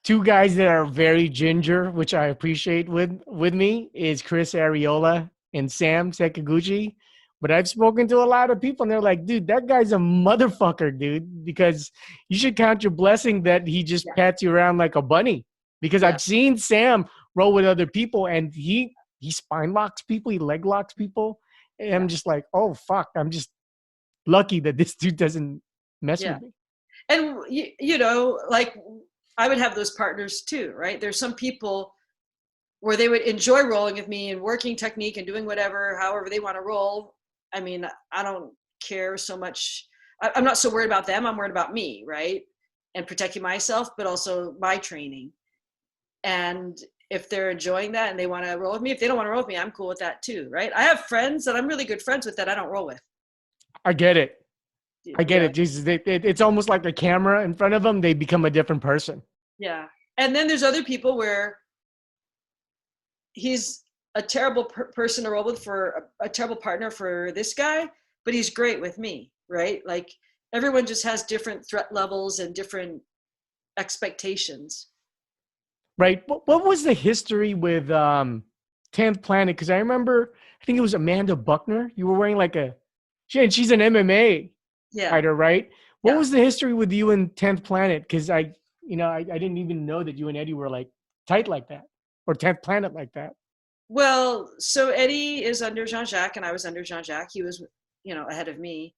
two guys that are very ginger, which I appreciate with me, is Chris Ariola and Sam Sekaguchi. But I've spoken to a lot of people and they're like, dude, that guy's a motherfucker, dude, because you should count your blessing that he just Yeah. pats you around like a bunny. Because Yeah. I've seen Sam roll with other people and he spine locks people, he leg locks people. And I'm just like, oh, fuck, I'm just lucky that this dude doesn't mess Yeah. with me. And, like I would have those partners too, right? There's some people where they would enjoy rolling with me and working technique and doing however they want to roll. I mean, I don't care so much. I'm not so worried about them. I'm worried about me, right? And protecting myself, but also my training. And if they're enjoying that and they want to roll with me, if they don't want to roll with me, I'm cool with that too, right? I have friends that I'm really good friends with that I don't roll with. I get it. I get Yeah. it. Jesus, it's almost like a camera in front of them. They become a different person. Yeah. And then there's other people where he's a terrible person to roll with, for a terrible partner for this guy, but he's great with me, right? Like everyone just has different threat levels and different expectations. Right. What was the history with 10th Planet? Because I remember, I think it was Amanda Buckner. You were wearing like she's an MMA Yeah. fighter, right? What Yeah. was the history with you and 10th Planet? Because I didn't even know that you and Eddie were like tight like that, or 10th Planet like that. Well, so Eddie is under Jean-Jacques and I was under Jean-Jacques. He was, ahead of me.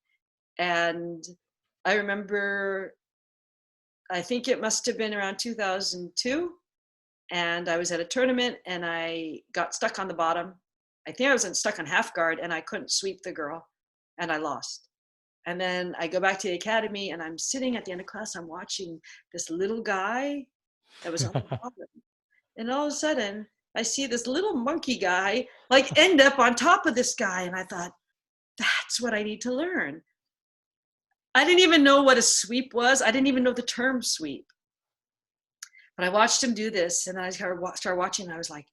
And I remember, I think it must have been around 2002. And I was at a tournament and I got stuck on the bottom. I think I was stuck on half guard and I couldn't sweep the girl and I lost. And then I go back to the academy and I'm sitting at the end of class. I'm watching this little guy that was on the bottom. And all of a sudden I see this little monkey guy like end up on top of this guy. And I thought, that's what I need to learn. I didn't even know what a sweep was. I didn't even know the term sweep. But I watched him do this and I started watching and I was like,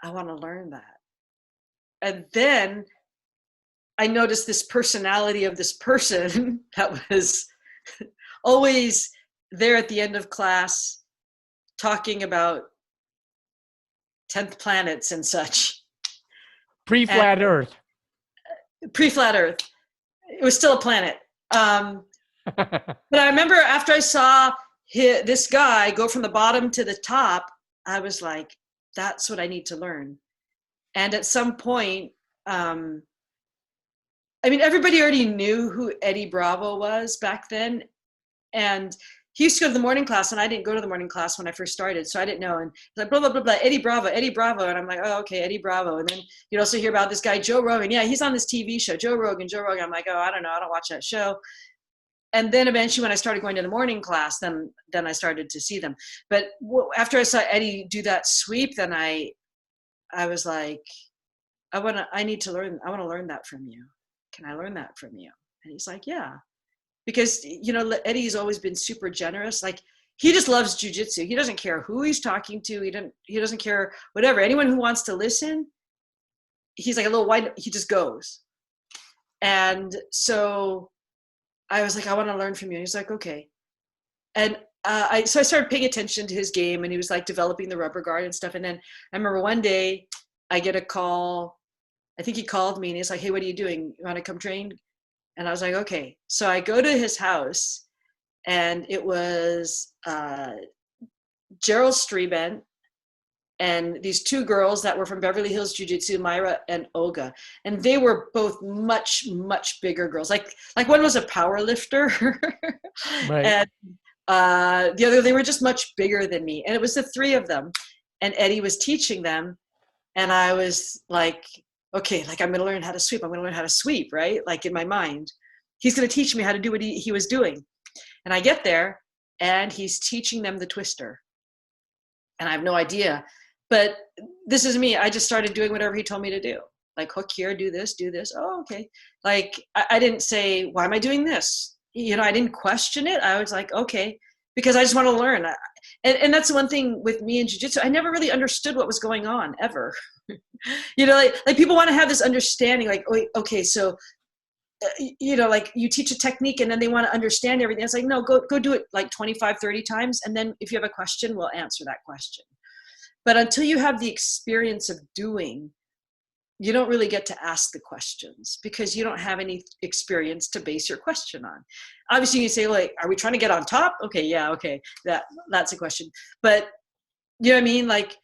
I want to learn that. And then I noticed this personality of this person that was always there at the end of class talking about 10th planets and such. Pre-flat Earth. Pre-flat Earth. It was still a planet. But I remember after I saw this guy go from the bottom to the top, I was like, that's what I need to learn. And at some point, everybody already knew who Eddie Bravo was back then. And he used to go to the morning class and I didn't go to the morning class when I first started. So I didn't know. And he's like, blah, blah, blah, blah, Eddie Bravo. And I'm like, oh, okay, Eddie Bravo. And then you'd also hear about this guy, Joe Rogan. Yeah, he's on this TV show, Joe Rogan. I'm like, oh, I don't know. I don't watch that show. And then eventually when I started going to the morning class, then I started to see them. But after I saw Eddie do that sweep, then I was like, I want to learn that from you. Can I learn that from you? And he's like, yeah. Because, Eddie's always been super generous. Like he just loves jiu-jitsu. He doesn't care who he's talking to. He doesn't care whatever. Anyone who wants to listen, he's like a little white, he just goes. And so I was like, I want to learn from you. And he's like, okay. And so I started paying attention to his game and he was like developing the rubber guard and stuff. And then I remember one day I get a call. I think he called me and he's like, hey, what are you doing? You want to come train? And I was like, okay. So I go to his house, and it was Gerald Streben and these two girls that were from Beverly Hills Jiu-Jitsu, Myra and Olga. And they were both much, much bigger girls. Like one was a power lifter Right. and the other, they were just much bigger than me. And it was the three of them. And Eddie was teaching them. And I was like, okay, like I'm going to learn how to sweep. I'm going to learn how to sweep, right? Like in my mind, he's going to teach me how to do what he was doing. And I get there and he's teaching them the twister. And I have no idea. But this is me. I just started doing whatever he told me to do. Like hook here, do this, do this. Oh, okay. Like I didn't say, why am I doing this? You know, I didn't question it. I was like, okay, because I just want to learn. And that's one thing with me in jiu-jitsu. I never really understood what was going on ever. You know, like people want to have this understanding, like, okay, so you know, like you teach a technique and then they want to understand everything. It's like, no, go do it like 25, 30 times. And then if you have a question, we'll answer that question. But until you have the experience of doing, you don't really get to ask the questions because you don't have any experience to base your question on. Obviously you say like, are we trying to get on top? Okay. Yeah. Okay. That's a question. But you know what I mean? Like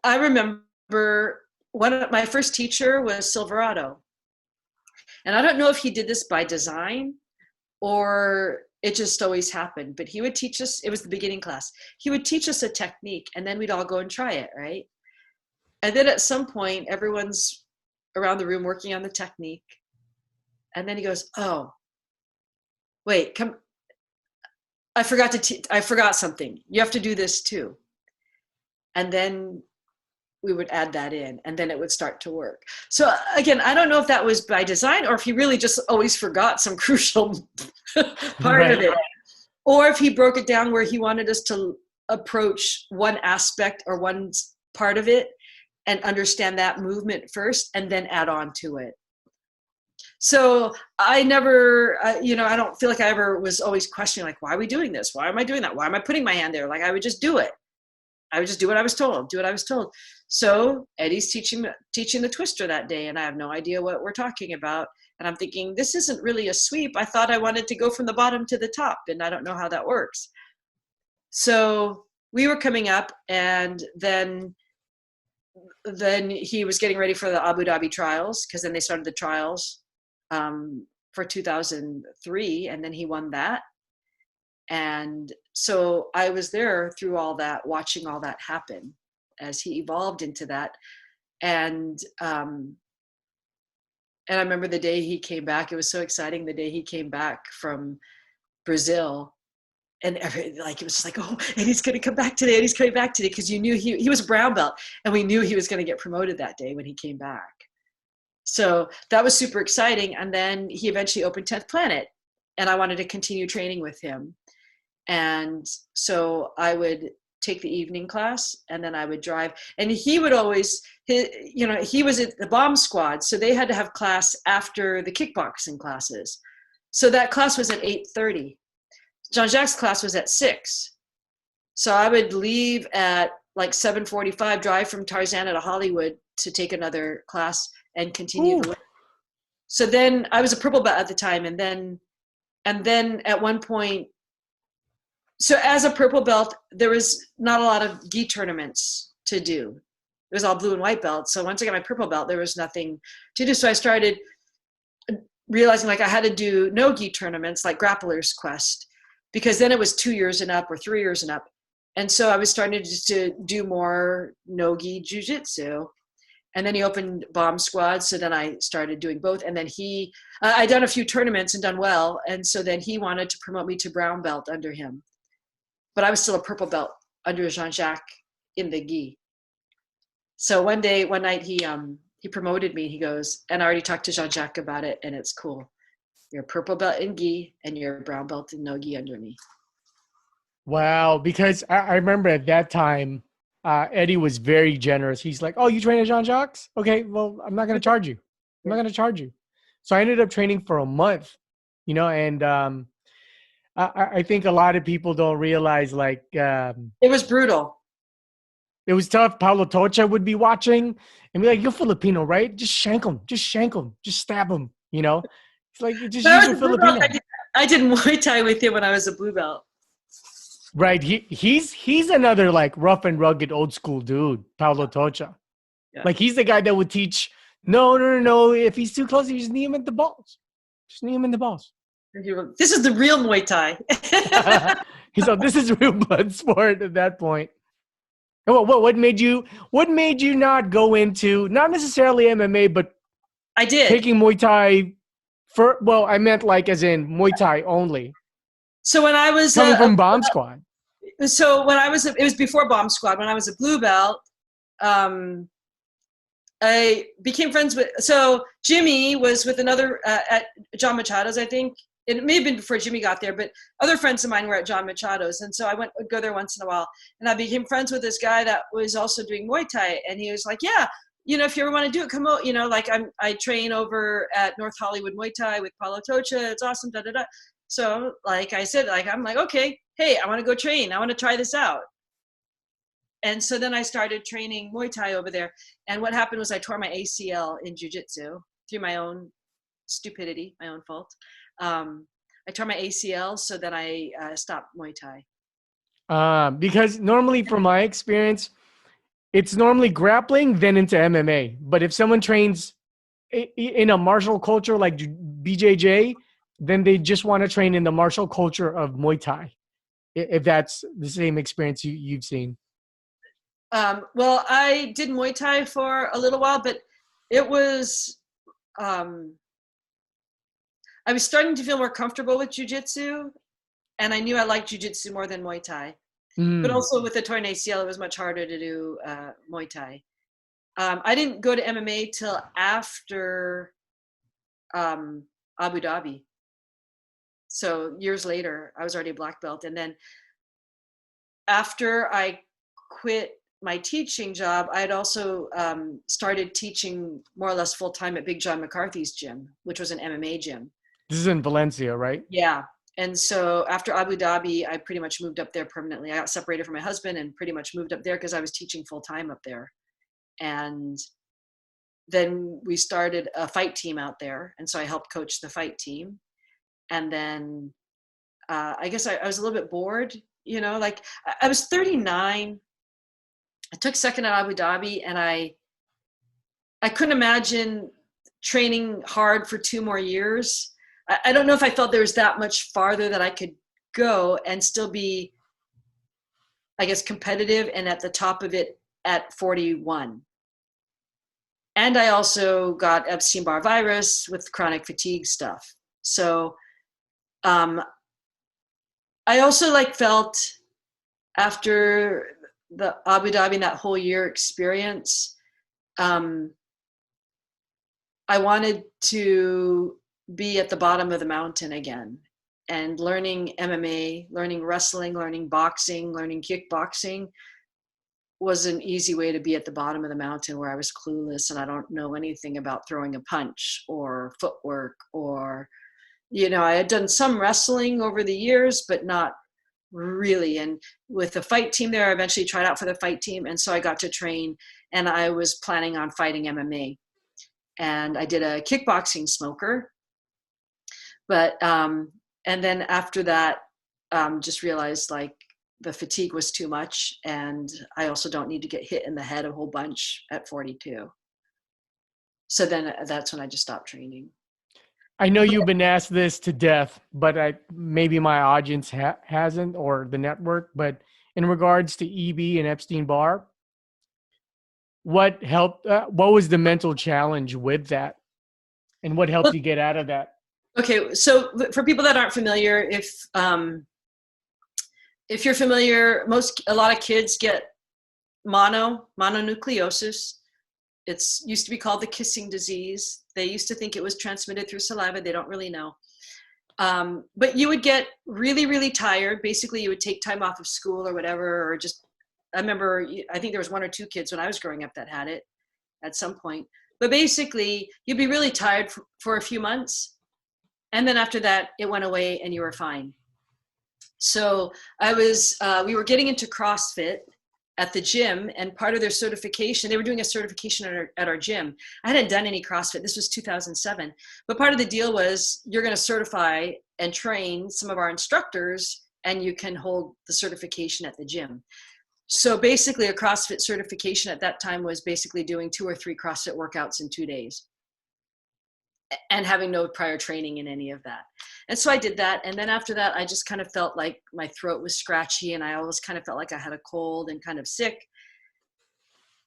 I remember my first teacher was Silverado. And I don't know if he did this by design or it just always happened, but he would teach us, it was the beginning class. He would teach us a technique and then we'd all go and try it, right? And then at some point, everyone's around the room working on the technique. And then he goes, oh, wait, come, I forgot something. You have to do this too. And then we would add that in and then it would start to work. So again, I don't know if that was by design or if he really just always forgot some crucial part of Right. it. Or if he broke it down where he wanted us to approach one aspect or one part of it and understand that movement first and then add on to it. So I never, you know, I don't feel like I ever was always questioning, like, why are we doing this? Why am I doing that? Why am I putting my hand there? Like I would just do it. I would just do what I was told, So Eddie's teaching the twister that day, and I have no idea what we're talking about. And I'm thinking, this isn't really a sweep. I thought I wanted to go from the bottom to the top, and I don't know how that works. So we were coming up, and then he was getting ready for the Abu Dhabi trials, because then they started the trials for 2003, and then he won that. And so I was there through all that, watching all that happen as he evolved into that. And I remember the day he came back, it was so exciting the day he came back from Brazil. And it was just like, oh, and he's going to come back today, and he's coming back today, because you knew he was a brown belt, and we knew he was going to get promoted that day when he came back. So that was super exciting. And then he eventually opened 10th Planet, and I wanted to continue training with him. And so I would take the evening class and then I would drive, and he would always, you know, he was at the bomb squad. So they had to have class after the kickboxing classes. So that class was at 8:30. Jean-Jacques' class was at 6. So I would leave at like 7:45, drive from Tarzana to Hollywood to take another class and continue to learn. So then I was a purple belt at the time. And then at one point, so as a purple belt, there was not a lot of gi tournaments to do. It was all blue and white belts. So once I got my purple belt, there was nothing to do. So I started realizing like I had to do no gi tournaments, like Grappler's Quest, because then it was 2 years and up or 3 years and up. And so I was starting to do more no gi jiu-jitsu. And then he opened bomb squad. So then I started doing both. And then I'd done a few tournaments and done well. And so then he wanted to promote me to brown belt under him. But I was still a purple belt under Jean-Jacques in the gi. So one night he promoted me. He goes, and I already talked to Jean-Jacques about it, and it's cool. You're a purple belt in gi, and you're a brown belt in no gi under me. Wow, because I remember at that time, Eddie was very generous. He's like, oh, you train at Jean-Jacques? Okay, well, I'm not going to charge you. I'm not going to charge you. So I ended up training for a month, you know, and I think a lot of people don't realize, like, it was brutal. It was tough. Paulo Tocha would be watching and be like, you're Filipino, right? Just shank him. Just shank him. Just stab him, you know? It's like just When I use was your a blue belt, Filipino. I did Muay Thai with him when I was a blue belt. Right. He's another like rough and rugged old school dude, Paulo Tocha. Yeah. Like he's the guy that would teach, no, no, no, no. If he's too close, you just knee him in the balls. Just knee him in the balls. This is the real Muay Thai. So this is real blood sport at that point. And what made you not go into not necessarily MMA, but I did. taking Muay Thai for I meant like as in Muay Thai only. So when I was Coming from Bomb Squad. it was before Bomb Squad. When I was a blue belt, um, I became friends with. So Jimmy was with another at John Machado's, I think. It may have been before Jimmy got there, but other friends of mine were at John Machado's, and so I would go there once in a while. And I became friends with this guy that was also doing Muay Thai, and he was like, "Yeah, if you ever want to do it, come out. Like I train over at North Hollywood Muay Thai with Paulo Tocha. It's awesome." Da da da. So, like I said, I'm like, okay, hey, I want to go train. I want to try this out. And so then I started training Muay Thai over there. And what happened was I tore my ACL in Jiujitsu through my own stupidity, my own fault. I tore my ACL, so then I stopped Muay Thai. Because normally, from my experience, it's normally grappling, then into MMA. But if someone trains in a martial culture like BJJ, then they just want to train in the martial culture of Muay Thai. If that's the same experience you've seen. Well, I did Muay Thai for a little while, but it was, I was starting to feel more comfortable with Jiu-Jitsu, and I knew I liked Jiu-Jitsu more than Muay Thai. But also with the torn ACL, it was much harder to do Muay Thai. I didn't go to MMA till after Abu Dhabi. So years later, I was already a black belt. And then after I quit my teaching job, I had also started teaching more or less full time at Big John McCarthy's gym, which was an MMA gym. This is in Valencia, right? Yeah. And so after Abu Dhabi, I pretty much moved up there permanently. I got separated from my husband and pretty much moved up there because I was teaching full time up there. And then we started a fight team out there. And so I helped coach the fight team. And then I guess I was a little bit bored, like I was 39. I took second at Abu Dhabi, and I couldn't imagine training hard for 2 more years. I don't know if I felt there was that much farther that I could go and still be, I guess, competitive and at the top of it at 41. And I also got Epstein-Barr virus with chronic fatigue stuff. So I also felt after the Abu Dhabi and that whole year experience, I wanted to be at the bottom of the mountain again, and learning MMA, learning wrestling, learning boxing, learning kickboxing was an easy way to be at the bottom of the mountain where I was clueless and I don't know anything about throwing a punch or footwork or, I had done some wrestling over the years, but not really. And with the fight team there, I eventually tried out for the fight team. And so I got to train, and I was planning on fighting MMA. And I did a kickboxing smoker. But, and then after that, just realized the fatigue was too much. And I also don't need to get hit in the head a whole bunch at 42. So then that's when I just stopped training. I know you've been asked this to death, but maybe my audience hasn't, or the network. But in regards to EB and Epstein-Barr, what helped? What was the mental challenge with that, and what helped you get out of that? Okay, so for people that aren't familiar, if you're familiar, a lot of kids get mononucleosis. It's used to be called the kissing disease. They used to think it was transmitted through saliva. They don't really know. But you would get really, really tired. Basically, you would take time off of school or whatever, or just, I think there was 1 or 2 kids when I was growing up that had it at some point. But basically, you'd be really tired for a few months. And then after that, it went away and you were fine. So we were getting into CrossFit, at the gym, and part of their certification, they were doing a certification at our gym. I hadn't done any CrossFit. This was 2007. But part of the deal was you're going to certify and train some of our instructors, and you can hold the certification at the gym. So basically a CrossFit certification at that time was basically doing 2 or 3 CrossFit workouts in 2 days and having no prior training in any of that. And so I did that. And then after that, I just kind of felt like my throat was scratchy, and I always kind of felt like I had a cold and kind of sick.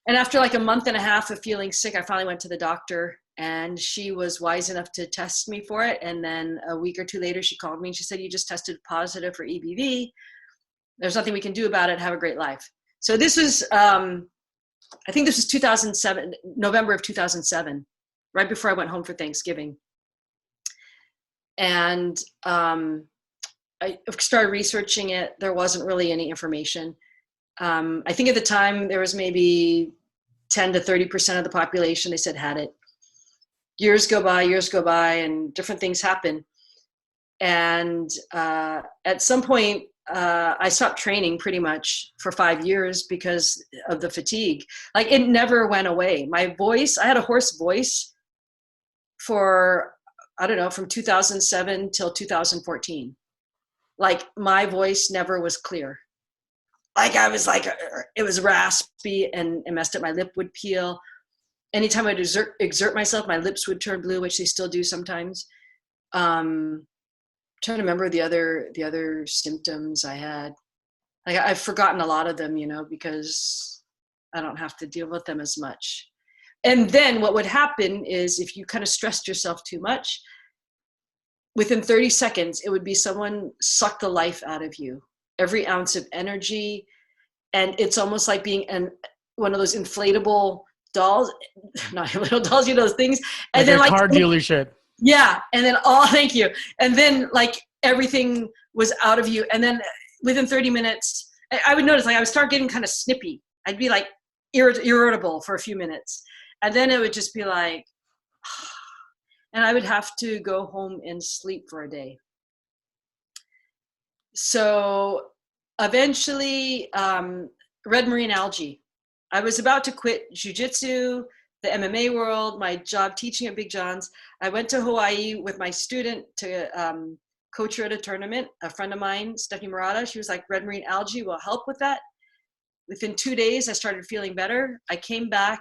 And after like a month and a half of feeling sick, I finally went to the doctor, and she was wise enough to test me for it. And then a week or 2 later, she called me and she said, "You just tested positive for EBV. There's nothing we can do about it. Have a great life." So this was, I think this was 2007, November of 2007, right before I went home for Thanksgiving. And I started researching it. There wasn't really any information. I think at the time there was maybe 10 to 30% of the population, they said, had it. Years go by, and different things happen. And at some point, I stopped training pretty much for 5 years because of the fatigue. Like, it never went away. My voice, I had a hoarse voice for, I don't know, from 2007 till 2014. Like, my voice never was clear. Like, I was like, it was raspy and it messed up. My lip would peel. Anytime I'd exert myself, my lips would turn blue, which they still do sometimes. Trying to remember the other symptoms I had. Like, I've forgotten a lot of them, you know, because I don't have to deal with them as much. And then what would happen is if you kind of stressed yourself too much, within 30 seconds, it would be someone sucked the life out of you, every ounce of energy. And it's almost like being one of those inflatable dolls, not little dolls, you know, those things. And like then a car dealership. Yeah. And then, thank you. And then like everything was out of you. And then within 30 minutes, I would notice, like, I would start getting kind of snippy. I'd be like irritable for a few minutes. And then it would just be like, and I would have to go home and sleep for a day. So eventually, red marine algae. I was about to quit Jiujitsu, the MMA world, my job teaching at Big John's. I went to Hawaii with my student to coach her at a tournament. A friend of mine, Stephanie Murata, she was like, red marine algae will help with that. Within 2 days, I started feeling better. I came back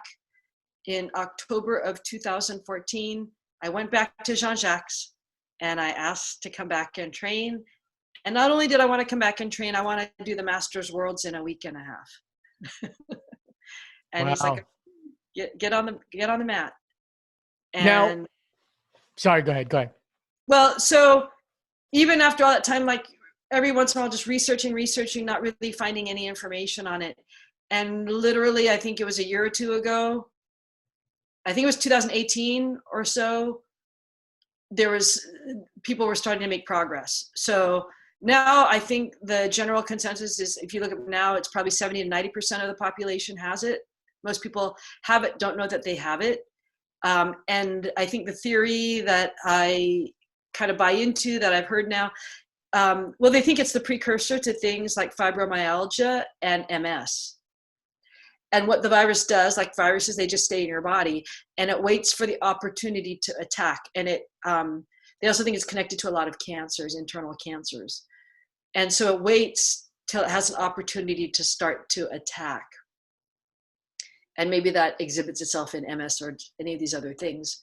in October of 2014. I went back to Jacques and I asked to come back and train. And not only did I want to come back and train, I want to do the Masters Worlds in a week and a half. And He's like, get on the mat. And now, sorry, go ahead. Well, so even after all that time, like, every once in a while, just researching, not really finding any information on it. And literally, I think it was a year or two ago, I think it was 2018 or so, people were starting to make progress. So now I think the general consensus is, if you look at now, it's probably 70 to 90% of the population has it. Most people have it, don't know that they have it. And I think the theory that I kind of buy into, that I've heard now, well, they think it's the precursor to things like fibromyalgia and MS. And what the virus does, like viruses, they just stay in your body and it waits for the opportunity to attack. And they also think it's connected to a lot of cancers, internal cancers. And so it waits till it has an opportunity to start to attack. And maybe that exhibits itself in MS or any of these other things.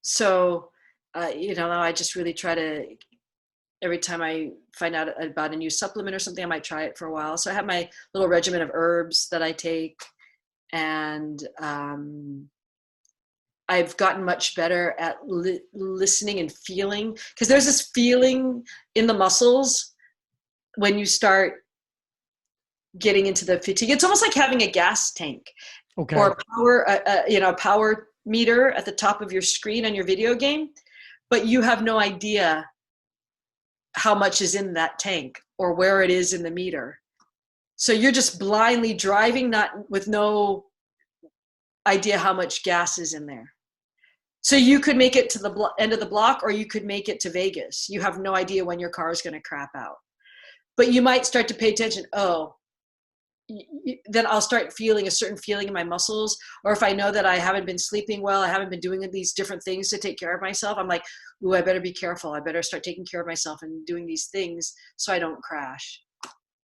So, I just really try to, every time I find out about a new supplement or something, I might try it for a while. So I have my little regimen of herbs that I take. And I've gotten much better at listening and feeling, because there's this feeling in the muscles when you start getting into the fatigue. It's almost like having a gas tank, okay, or a power meter at the top of your screen on your video game, but you have no idea how much is in that tank or where it is in the meter. So you're just blindly driving, with no idea how much gas is in there. So you could make it to the end of the block, or you could make it to Vegas. You have no idea when your car is going to crap out. but you might start to pay attention. Oh, then I'll start feeling a certain feeling in my muscles. Or if I know that I haven't been sleeping well, I haven't been doing these different things to take care of myself, I'm like, ooh, I better be careful. I better start taking care of myself and doing these things so I don't crash.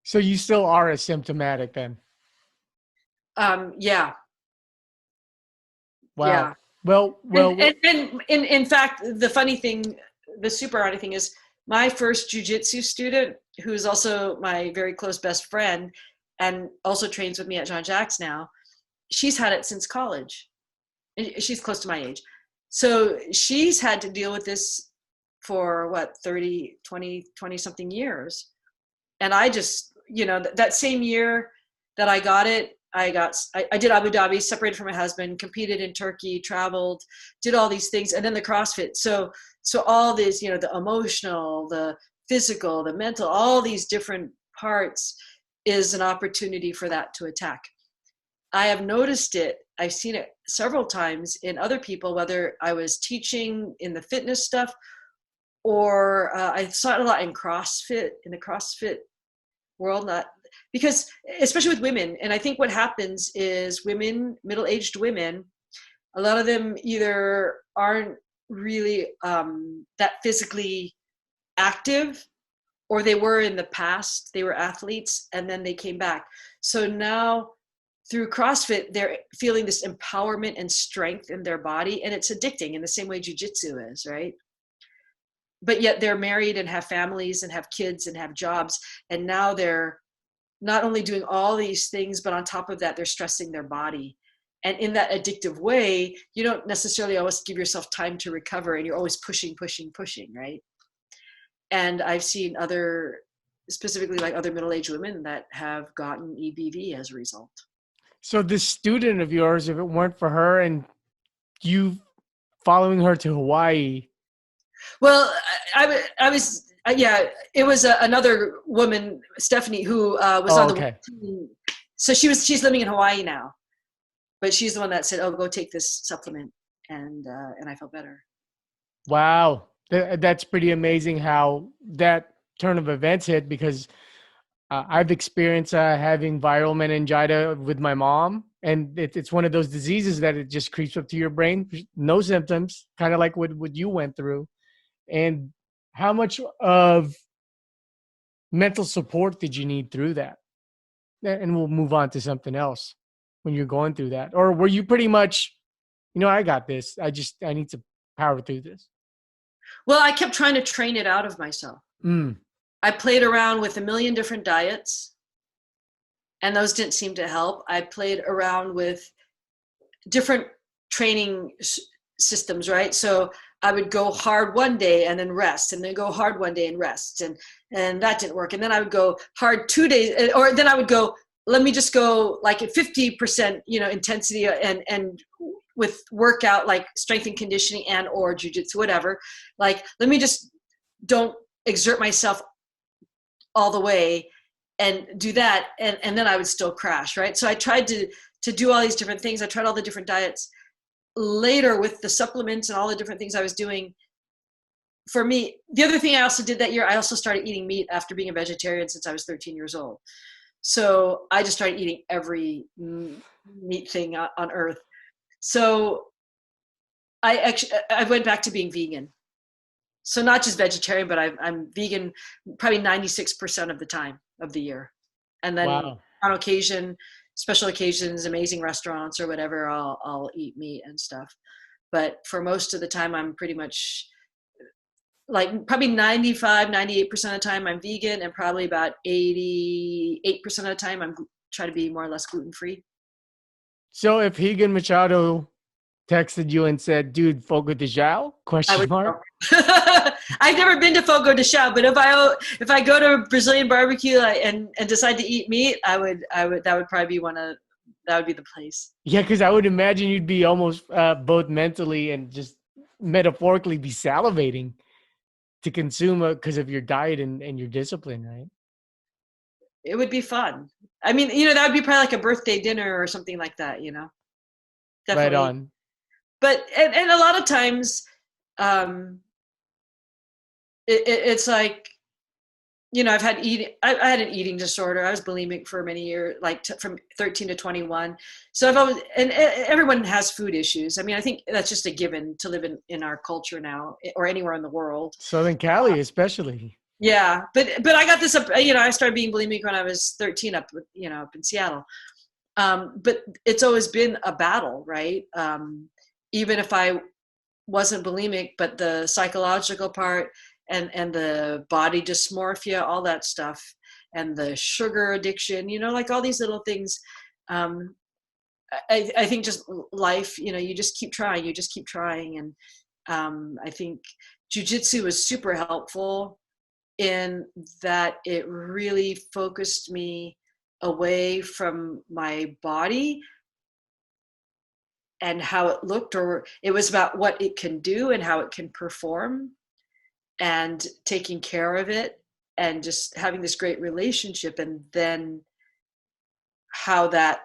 So you still are asymptomatic then? Yeah, Wow. yeah. Well, And in fact, the funny thing, the super funny thing is my first jujitsu student, who's also my very close best friend and also trains with me at Jacques now, she's had it since college. She's close to my age. So she's had to deal with this for what, 30, 20 something years. And I just, that same year that I got it, I did Abu Dhabi, separated from my husband, competed in Turkey, traveled, did all these things, and then the CrossFit. So all these, the emotional, the physical, the mental, all these different parts is an opportunity for that to attack. I have noticed it. I've seen it several times in other people, whether I was teaching in the fitness stuff or I saw it a lot in CrossFit, in the CrossFit world, not because especially with women. And I think what happens is women, middle-aged women, a lot of them either aren't really that physically active, or they were in the past, they were athletes and then they came back. So now through CrossFit, they're feeling this empowerment and strength in their body, and it's addicting in the same way Jiu-Jitsu is, right? But yet they're married and have families and have kids and have jobs, and now they're not only doing all these things, but on top of that, they're stressing their body. And in that addictive way, you don't necessarily always give yourself time to recover, and you're always pushing, pushing, pushing, right? And I've seen other, specifically like other middle-aged women that have gotten EBV as a result. so this student of yours, if it weren't for her and you following her to Hawaii. Well, I was, yeah, it was another woman, Stephanie, who was Oh, on the okay. team. So she's living in Hawaii now, but she's the one that said, "Oh, go take this supplement," and I felt better. Wow. That's pretty amazing how that turn of events hit, because I've experienced having viral meningitis with my mom, and it's one of those diseases that it just creeps up to your brain. No symptoms, kind of like what you went through. And how much of mental support did you need through that? And we'll move on to something else when you're going through that. Or were you pretty much, I got this. I need to power through this. Well, I kept trying to train it out of myself. Mm. I played around with a million different diets, and those didn't seem to help. I played around with different training systems, right? So I would go hard one day and then rest, and then go hard one day and rest, and that didn't work. And then I would go hard 2 days, or then I would go, let me just go like at 50%, intensity and with workout like strength and conditioning and or jujitsu, whatever. Like, let me just don't exert myself all the way and do that, and then I would still crash, right? So I tried to do all these different things. I tried all the different diets. Later, with the supplements and all the different things I was doing, for me, the other thing I also did that year, I also started eating meat after being a vegetarian since I was 13 years old. So I just started eating every meat thing on earth. So I went back to being vegan. So not just vegetarian, but I'm vegan probably 96% of the time of the year. And then Wow. on occasion, special occasions, amazing restaurants or whatever, I'll eat meat and stuff. But for most of the time, I'm pretty much like probably 95, 98% of the time I'm vegan, and probably about 88% of the time I'm trying to be more or less gluten-free. So if Higan Machado texted you and said, "Dude, Fogo de Jao?" I Question would mark. go. I've never been to Fogo de Chão, but if I go to Brazilian barbecue and decide to eat meat, that would probably be that would be the place. Yeah, because I would imagine you'd be almost both mentally and just metaphorically be salivating to consume because of your diet and your discipline, right? It would be fun. I mean, that would be probably like a birthday dinner or something like that. Right Definitely. on. But and a lot of times, it's like I've had I had an eating disorder. I was bulimic for many years, like from 13 to 21. So I've always, and everyone has food issues. I mean, I think that's just a given to live in our culture now, or anywhere in the world. Southern Cali, especially. Yeah, but I got this up. I started being bulimic when I was 13 up in Seattle. But it's always been a battle, right? Even if I wasn't bulimic, but the psychological part and the body dysmorphia, all that stuff, and the sugar addiction, like all these little things. I think just life, you just keep trying. And I think jujitsu was super helpful in that it really focused me away from my body and how it looked, or it was about what it can do and how it can perform, and taking care of it and just having this great relationship, and then how that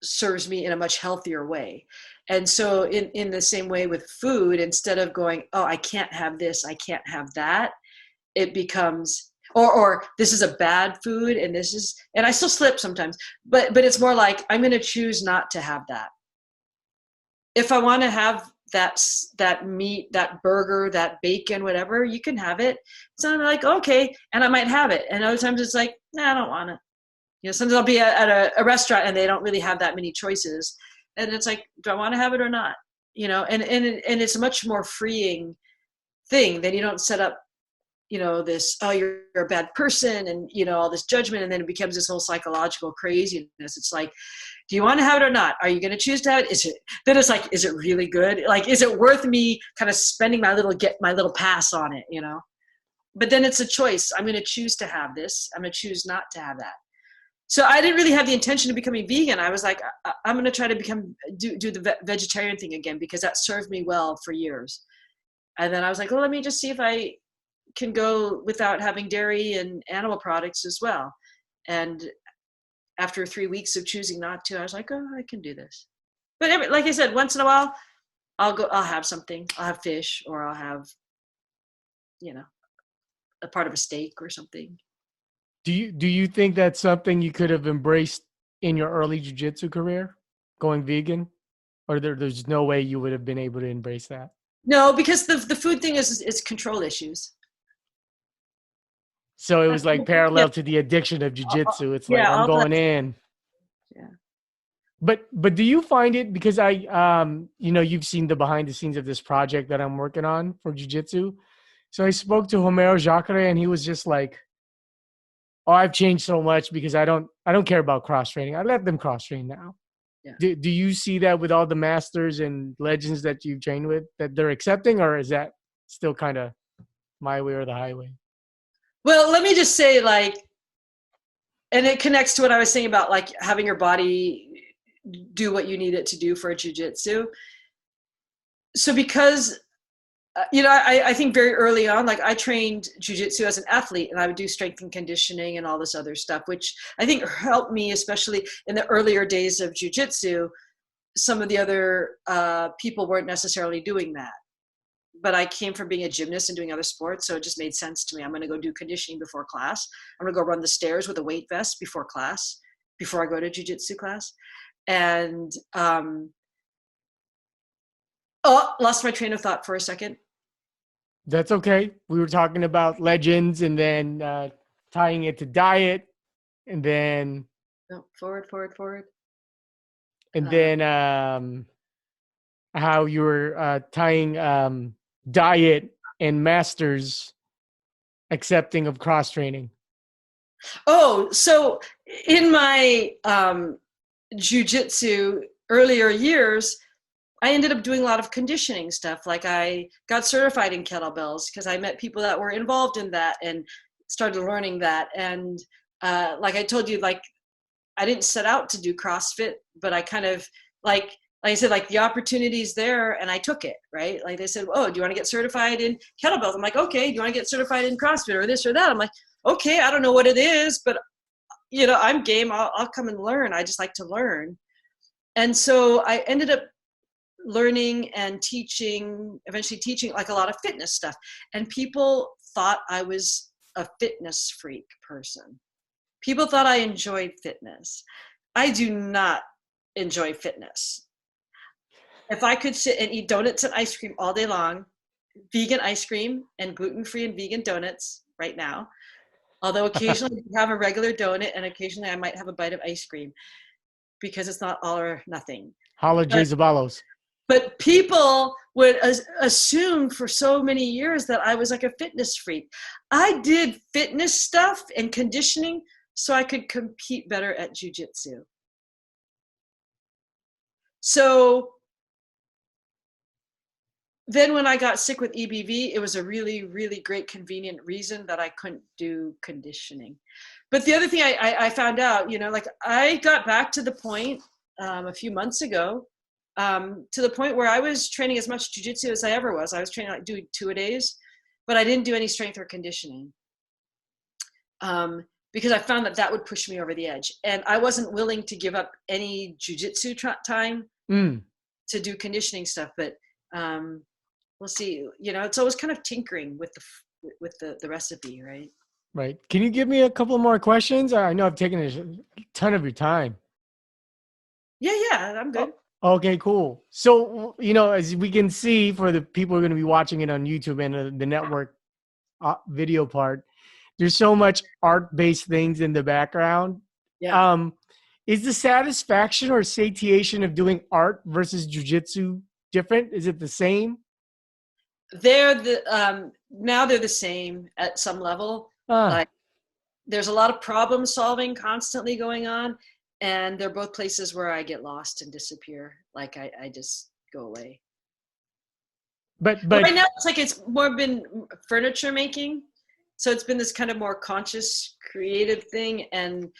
serves me in a much healthier way. And so in the same way with food, instead of going, oh, I can't have this, I can't have that, it becomes, or this is a bad food, and I still slip sometimes, but it's more like, I'm going to choose not to have that. If I want to have that meat, that burger, that bacon, whatever, you can have it. So I'm like, okay, and I might have it. And other times it's like, nah, I don't want it. Sometimes I'll be at a restaurant and they don't really have that many choices, and it's like, do I want to have it or not? And it's a much more freeing thing. Then you don't set up this, oh, you're a bad person, and all this judgment, and then it becomes this whole psychological craziness. It's like, do you want to have it or not? Are you going to choose to have it? Then it's like, is it really good? Like, is it worth me kind of spending my little pass on it? But then it's a choice. I'm going to choose to have this. I'm going to choose not to have that. So I didn't really have the intention of becoming vegan. I was like, I'm going to try to do the vegetarian thing again, because that served me well for years. And then I was like, well, let me just see if I can go without having dairy and animal products as well. And after 3 weeks of choosing not to, I was like, oh, I can do this. But like I said, once in a while, I'll have something. I'll have fish, or I'll have, a part of a steak or something. Do you think that's something you could have embraced in your early jiu-jitsu career, going vegan? Or there's no way you would have been able to embrace that? No, because the food thing is control issues. So it was like Yeah, parallel to the addiction of jiu-jitsu. It's like, yeah, I'm all that. going in. Yeah. But do you find it, because you've seen the behind the scenes of this project that I'm working on for jiu-jitsu. So I spoke to Jacques, and he was just like, oh, I've changed so much because I don't care about cross training. I let them cross train now. Yeah. Do you see that with all the masters and legends that you've trained with, that they're accepting, or is that still kind of my way or the highway? Well, let me just say, and it connects to what I was saying about like having your body do what you need it to do for a jiu-jitsu. So because I think very early on, like I trained jiu-jitsu as an athlete, and I would do strength and conditioning and all this other stuff, which I think helped me, especially in the earlier days of jiu-jitsu. Some of the other people weren't necessarily doing that. But I came from being a gymnast and doing other sports, so it just made sense to me. I'm going to go do conditioning before class. I'm going to go run the stairs with a weight vest before class, before I go to jiu-jitsu class. And lost my train of thought for a second. That's okay. We were talking about legends, and then tying it to diet, and then Forward. And then how you were tying diet and masters accepting of cross training. Oh, so in my jiu-jitsu earlier years, I ended up doing a lot of conditioning stuff. Like I got certified in kettlebells because I met people that were involved in that and started learning that. And like I told you, like I didn't set out to do CrossFit, but I kind of like I said, like the opportunity's there and I took it, right? Like they said, oh, do you want to get certified in kettlebells? I'm like, okay. Do you want to get certified in CrossFit or this or that? I'm like, okay, I don't know what it is, but I'm game. I'll come and learn. I just like to learn. And so I ended up learning and eventually teaching like a lot of fitness stuff. And people thought I was a fitness freak person. People thought I enjoyed fitness. I do not enjoy fitness. If I could sit and eat donuts and ice cream all day long, vegan ice cream and gluten-free and vegan donuts right now, although occasionally I have a regular donut and occasionally I might have a bite of ice cream because it's not all or nothing. Holla Jay Zabalos. But people would assume for so many years that I was like a fitness freak. I did fitness stuff and conditioning so I could compete better at jiu-jitsu. So then when I got sick with EBV, it was a really, really great convenient reason that I couldn't do conditioning. But the other thing I found out, you know, like I got back to the point a few months ago, to the point where I was training as much jiu-jitsu as I ever was. I was training like doing 2-a-days, but I didn't do any strength or conditioning because I found that would push me over the edge. And I wasn't willing to give up any jiu-jitsu time to do conditioning stuff. But we'll see. You know, it's always kind of tinkering with the recipe, right? Right. Can you give me a couple more questions? I know I've taken a ton of your time. Yeah, I'm good. Okay, cool. So, you know, as we can see for the people who are going to be watching it on YouTube and the network video part, there's so much art-based things in the background. Yeah. Is the satisfaction or satiation of doing art versus jiu-jitsu different? Is it the same? Now they're the same at some level. Like there's a lot of problem solving constantly going on, and they're both places where I get lost and disappear. Like I just go away. But right now it's like it's more been furniture making. So it's been this kind of more conscious, creative thing. And,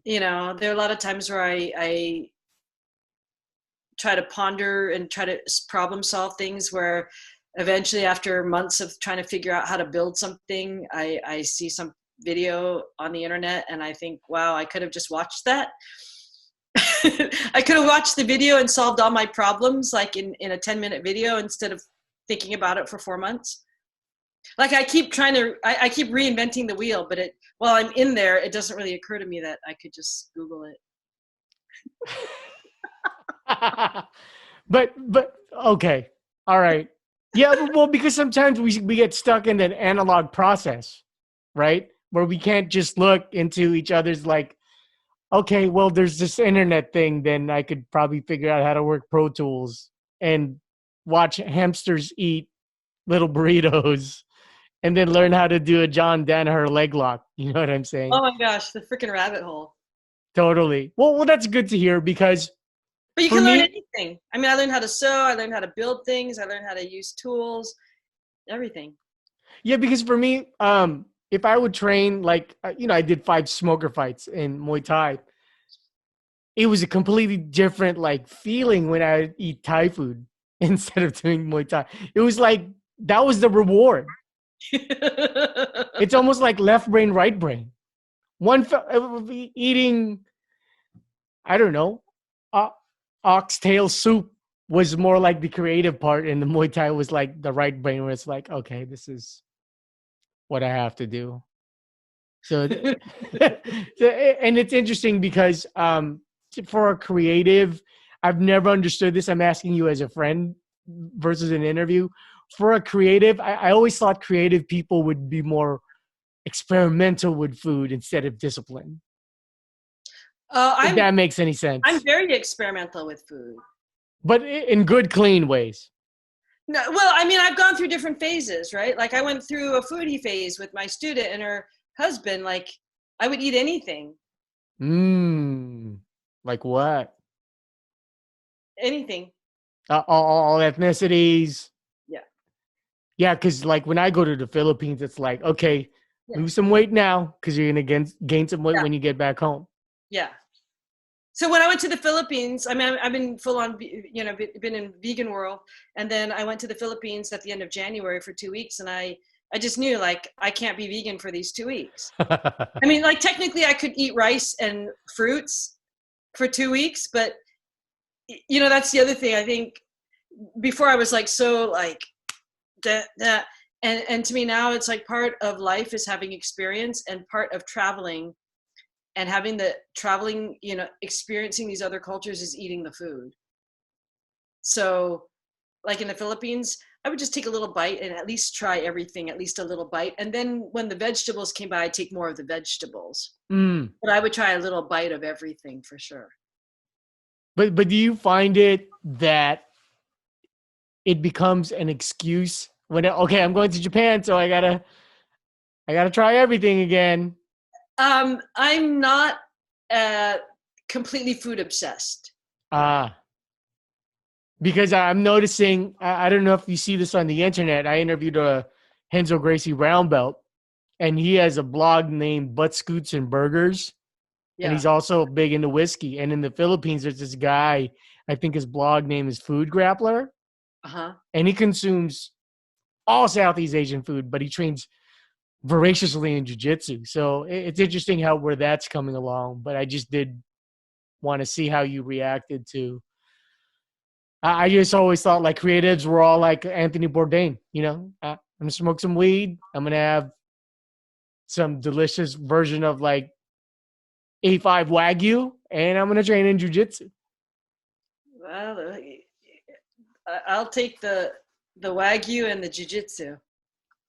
you know, there are a lot of times where I try to ponder and try to problem solve things where eventually after months of trying to figure out how to build something, I see some video on the internet and I think, wow, I could have just watched that. I could have watched the video and solved all my problems like in a 10-minute video instead of thinking about it for 4 months. Like I keep reinventing the wheel, but while I'm in there, it doesn't really occur to me that I could just Google it. but okay. All right. Yeah, well, because sometimes we get stuck in that analog process, right? Where we can't just look into each other's like, okay, well, there's this internet thing, then I could probably figure out how to work Pro Tools and watch hamsters eat little burritos and then learn how to do a John Danaher leg lock. You know what I'm saying? Oh my gosh, the freaking rabbit hole. Totally. Well, that's good to hear because but you can learn anything. I mean, I learned how to sew, I learned how to build things, I learned how to use tools, everything. Yeah, because for me, if I would train, like, you know, I did 5 smoker fights in Muay Thai. It was a completely different, like, feeling when I eat Thai food instead of doing Muay Thai. It was like, that was the reward. It's almost like left brain, right brain. Eating, I don't know, oxtail soup was more like the creative part, and the Muay Thai was like the right brain, where it's like, okay, this is what I have to do. So, and it's interesting because for a creative, I've never understood this. I'm asking you as a friend versus an interview. For a creative, I always thought creative people would be more experimental with food instead of disciplined. If that makes any sense. I'm very experimental with food. But in good, clean ways. No, well, I mean, I've gone through different phases, right? Like I went through a foodie phase with my student and her husband. Like I would eat anything. Like what? Anything. All ethnicities. Yeah. Yeah, because like when I go to the Philippines, it's like, okay, lose some weight now because you're going to gain some weight when you get back home. Yeah. So when I went to the Philippines, I mean, I've been full on, you know, been in vegan world. And then I went to the Philippines at the end of January for 2 weeks. And I just knew like, I can't be vegan for these 2 weeks. I mean, like technically I could eat rice and fruits for 2 weeks, but you know, that's the other thing. I think before I was like, so like that, and to me now it's like part of life is having experience, and part of traveling and having the traveling, experiencing these other cultures is eating the food. So like in the Philippines, I would just take a little bite and at least try everything, at least a little bite. And then when the vegetables came by, I'd take more of the vegetables. Mm. But I would try a little bite of everything for sure. But do you find it that it becomes an excuse when okay, I'm going to Japan, so I gotta try everything again? I'm not completely food obsessed. Ah, because I'm noticing. I don't know if you see this on the internet. I interviewed a Henzo Gracie brown belt, and he has a blog named Butt Scoots and Burgers, and Yeah. he's also big into whiskey. And in the Philippines, there's this guy. I think his blog name is Food Grappler, Uh-huh. and he consumes all Southeast Asian food, but he trains voraciously in jiu-jitsu. So it's interesting how where that's coming along. But I just did want to see how you reacted to. I just always thought like creatives were all like Anthony Bourdain. I'm gonna smoke some weed. I'm gonna have some delicious version of like A5 Wagyu, and I'm gonna train in jiu-jitsu. Well, I'll take the Wagyu and the Jiu-Jitsu.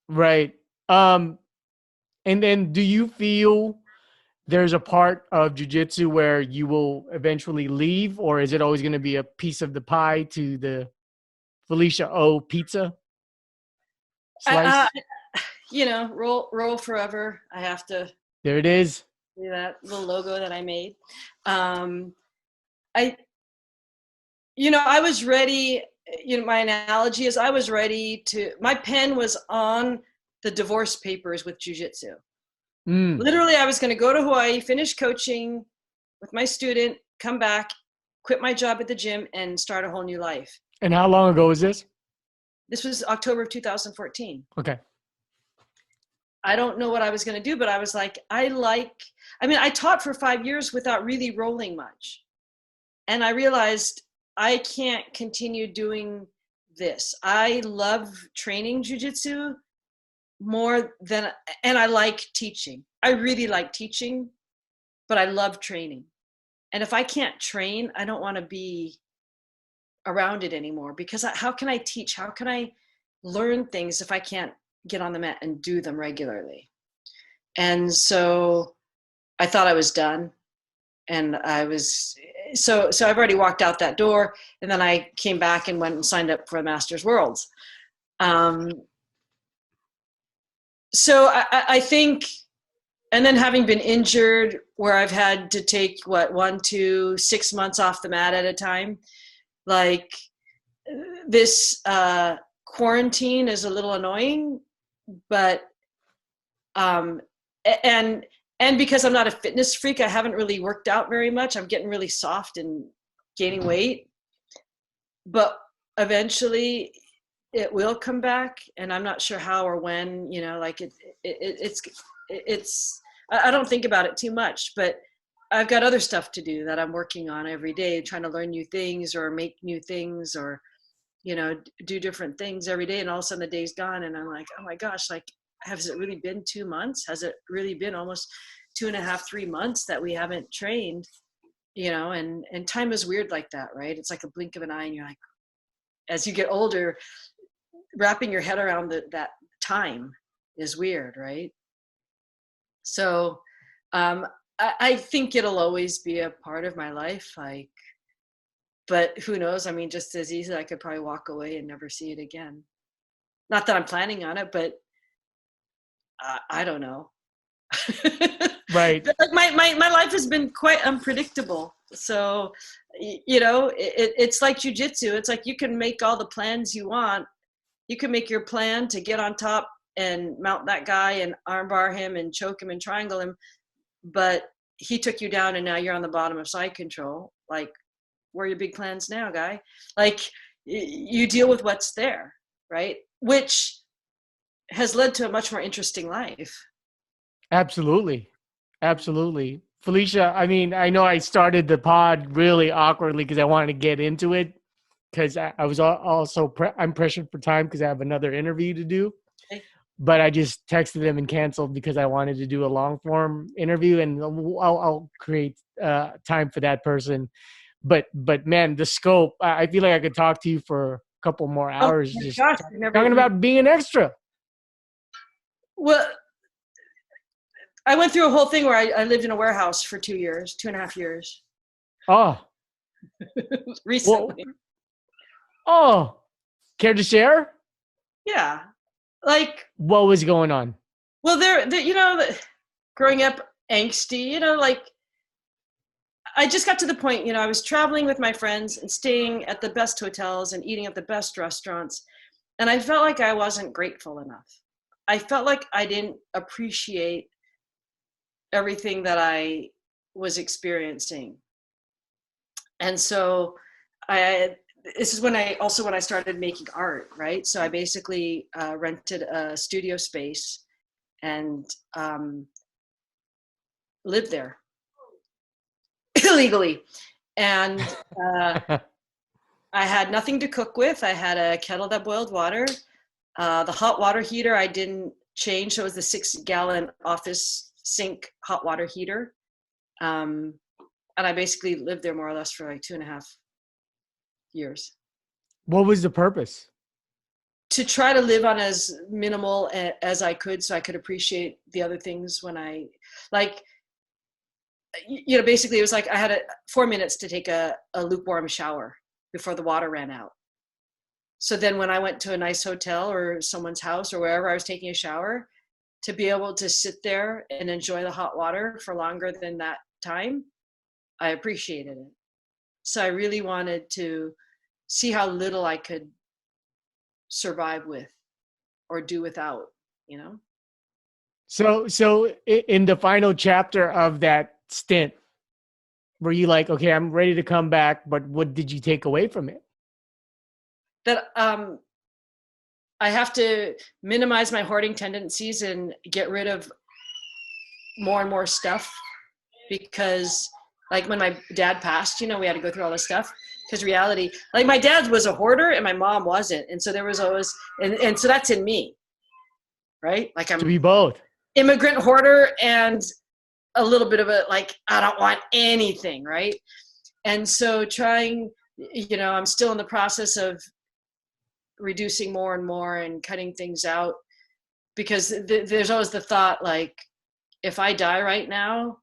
Right. Um, and then do you feel there's a part of jiu-jitsu where you will eventually leave, or is it always going to be a piece of the pie to the Felicia Oh pizza I, slice? roll forever. I have to There it is. do that little logo that I made. Um, I, I was ready. My analogy is I was ready to. My pen was on the divorce papers with jiu-jitsu. Mm. Literally, I was going to go to Hawaii, finish coaching with my student, come back, quit my job at the gym, and start a whole new life. And how long ago was this? This was October of 2014. Okay. I don't know what I was going to do, but I was like, I taught for 5 years without really rolling much. And I realized I can't continue doing this. I love training jiu-jitsu more than, and I like teaching. I really like teaching, but I love training. And if I can't train, I don't want to be around it anymore, because how can I teach? How can I learn things if I can't get on the mat and do them regularly? And so I thought I was done. And I was, so I've already walked out that door, and then I came back and went and signed up for the Masters Worlds. So I think, and then having been injured where I've had to take 1 to 6 months off the mat at a time, like this quarantine is a little annoying, but and because I'm not a fitness freak, I haven't really worked out very much. I'm getting really soft and gaining weight, but eventually it will come back, and I'm not sure how or when. Like it's I don't think about it too much, but I've got other stuff to do that I'm working on every day, trying to learn new things or make new things, or do different things every day. And all of a sudden the day's gone, and I'm like, oh my gosh, like, has it really been 2 months? Has it really been almost 2.5, 3 months that we haven't trained? And time is weird like that, right? It's like a blink of an eye, and you're like, as you get older, wrapping your head around that time is weird, right? So I think it'll always be a part of my life, like, but who knows? I mean, just as easily I could probably walk away and never see it again. Not that I'm planning on it, but I don't know. Right. Like my life has been quite unpredictable. So, it's like jiu-jitsu. It's like you can make all the plans you want. You can make your plan to get on top and mount that guy and armbar him and choke him and triangle him, but he took you down and now you're on the bottom of side control. Like, where are your big plans now, guy? Like, you deal with what's there, right? Which has led to a much more interesting life. Absolutely. Absolutely. Felicia, I mean, I know I started the pod really awkwardly because I wanted to get into it, because I was also I'm pressured for time because I have another interview to do. Okay. but I just texted them and canceled because I wanted to do a long form interview, and I'll create time for that person. But man, the scope, I feel like I could talk to you for a couple more Oh hours my just gosh, talking about being an extra. well, I went through a whole thing where I lived in a warehouse for 2 years, 2.5 years. Oh, Recently. Oh, care to share? Yeah. Like, what was going on? Well, growing up angsty, like, I just got to the point, I was traveling with my friends and staying at the best hotels and eating at the best restaurants. And I felt like I wasn't grateful enough. I felt like I didn't appreciate everything that I was experiencing. And so this is when I started making art, right? So I basically rented a studio space and lived there illegally. And I had nothing to cook with. I had a kettle that boiled water. The hot water heater I didn't change, so it was the 6-gallon office sink hot water heater. And I basically lived there more or less for like 2.5 years. What was the purpose? To try to live on as minimal as I could, so I could appreciate the other things when I, like, basically it was like I had 4 minutes to take a lukewarm shower before the water ran out. So then when I went to a nice hotel or someone's house or wherever I was taking a shower, to be able to sit there and enjoy the hot water for longer than that time, I appreciated it. So I really wanted to see how little I could survive with or do without, So in the final chapter of that stint, were you like, okay, I'm ready to come back, but what did you take away from it? That I have to minimize my hoarding tendencies and get rid of more and more stuff, because like when my dad passed, we had to go through all this stuff, because reality, like my dad was a hoarder and my mom wasn't. And so there was always, and so that's in me, right? Like I'm to be both immigrant hoarder and a little bit of a, like, I don't want anything, right? And so I'm still in the process of reducing more and more and cutting things out, because there's always the thought, like, if I die right now,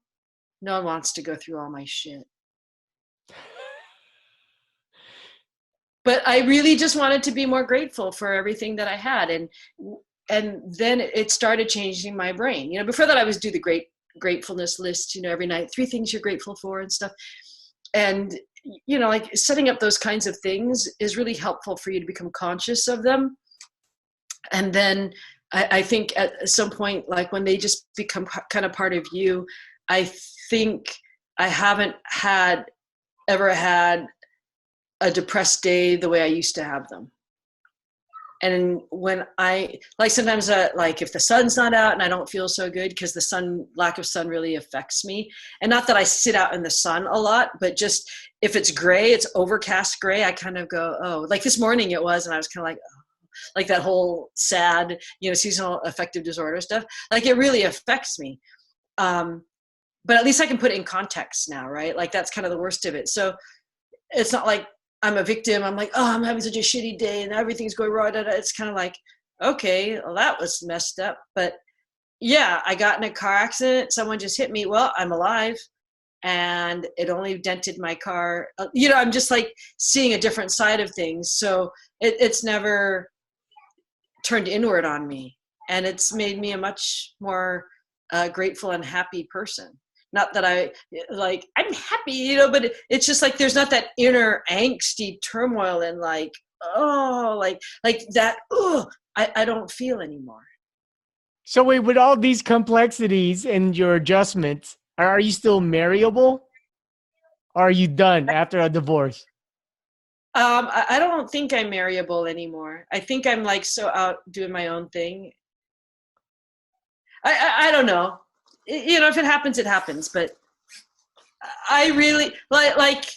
no one wants to go through all my shit. But I really just wanted to be more grateful for everything that I had. And then it started changing my brain. Before that I was do the gratefulness list, every night, 3 things you're grateful for and stuff. And, like setting up those kinds of things is really helpful for you to become conscious of them. And then I think at some point, like when they just become kind of part of you, I think I haven't ever had a depressed day the way I used to have them. And when I, like, sometimes like if the sun's not out and I don't feel so good, because lack of sun really affects me. And not that I sit out in the sun a lot, but just if it's gray, it's overcast gray, I kind of go, oh, like this morning it was, and I was kind of like, oh, like that whole sad, seasonal affective disorder stuff. Like it really affects me. But at least I can put it in context now, right? Like that's kind of the worst of it. So it's not like I'm a victim. I'm like, oh, I'm having such a shitty day and everything's going wrong. It's kind of like, okay, well, that was messed up. But yeah, I got in a car accident. Someone just hit me. Well, I'm alive. And it only dented my car. I'm just like seeing a different side of things. So it's never turned inward on me. And it's made me a much more grateful and happy person. Not that I'm happy, but it's just like there's not that inner angsty turmoil and like, oh, like that, oh, I don't feel anymore. So wait, with all these complexities and your adjustments, are you still marryable? Or are you done after a divorce? I don't think I'm marryable anymore. I think I'm like so out doing my own thing. I don't know. If it happens, it happens. But I really like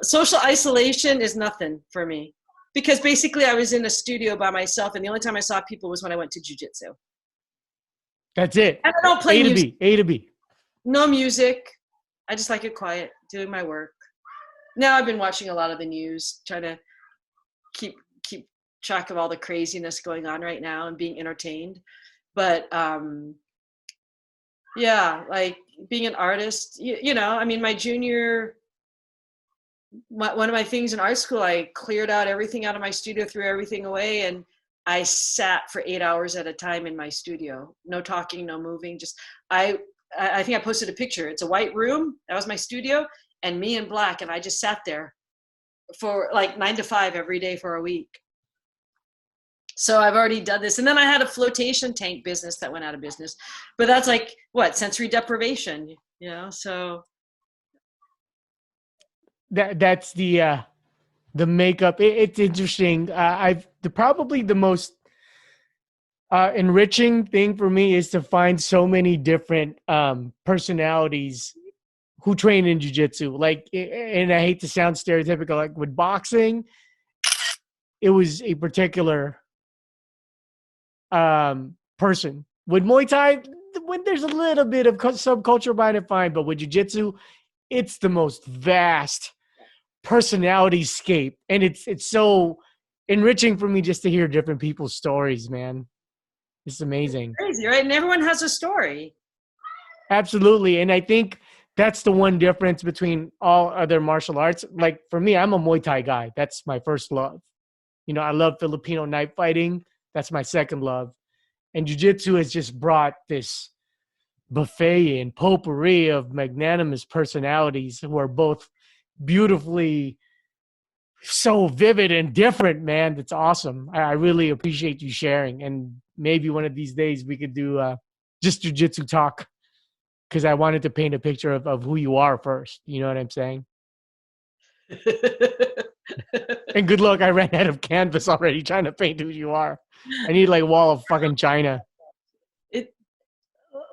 social isolation is nothing for me. because basically I was in a studio by myself, and the only time I saw people was when I went to jiu-jitsu. That's it. And I don't play A to music. B, A to B. No music. I just like it quiet, doing my work. Now I've been watching a lot of the news, trying to keep track of all the craziness going on right now and being entertained. But yeah, like being an artist, you know, I mean, one of my things in art school, I cleared out everything out of my studio, threw everything away, and I sat for 8 hours at a time in my studio. No talking, no moving. Just I think I posted a picture. It's a white room. That was my studio, and me in black, and I just sat there for like 9 to 5 every day for a week. So I've already done this. And then I had a flotation tank business that went out of business. But that's like, what, sensory deprivation, you know? So That's the makeup. It's interesting. Probably the most enriching thing for me is to find so many different personalities who train in jiu-jitsu. Like, and I hate to sound stereotypical, like with boxing, it was a particular person. With Muay Thai, when there's a little bit of subculture behind it, fine. But with jiu-jitsu, it's the most vast personality scape, and it's so enriching for me just to hear different people's stories, man. It's amazing. It's crazy, right? And everyone has a story. Absolutely. And I think that's the one difference between all other martial arts. Like for me, I'm a Muay Thai guy. That's my first love. You know, I love Filipino knife fighting. That's my second love. And jiu-jitsu has just brought this buffet and potpourri of magnanimous personalities who are both beautifully so vivid and different, man. That's awesome. I really appreciate you sharing. And maybe one of these days we could do just jiu-jitsu talk, because I wanted to paint a picture of who you are first. You know what I'm saying? And good luck. I ran out of canvas already trying to paint who you are. I need like a wall of fucking China.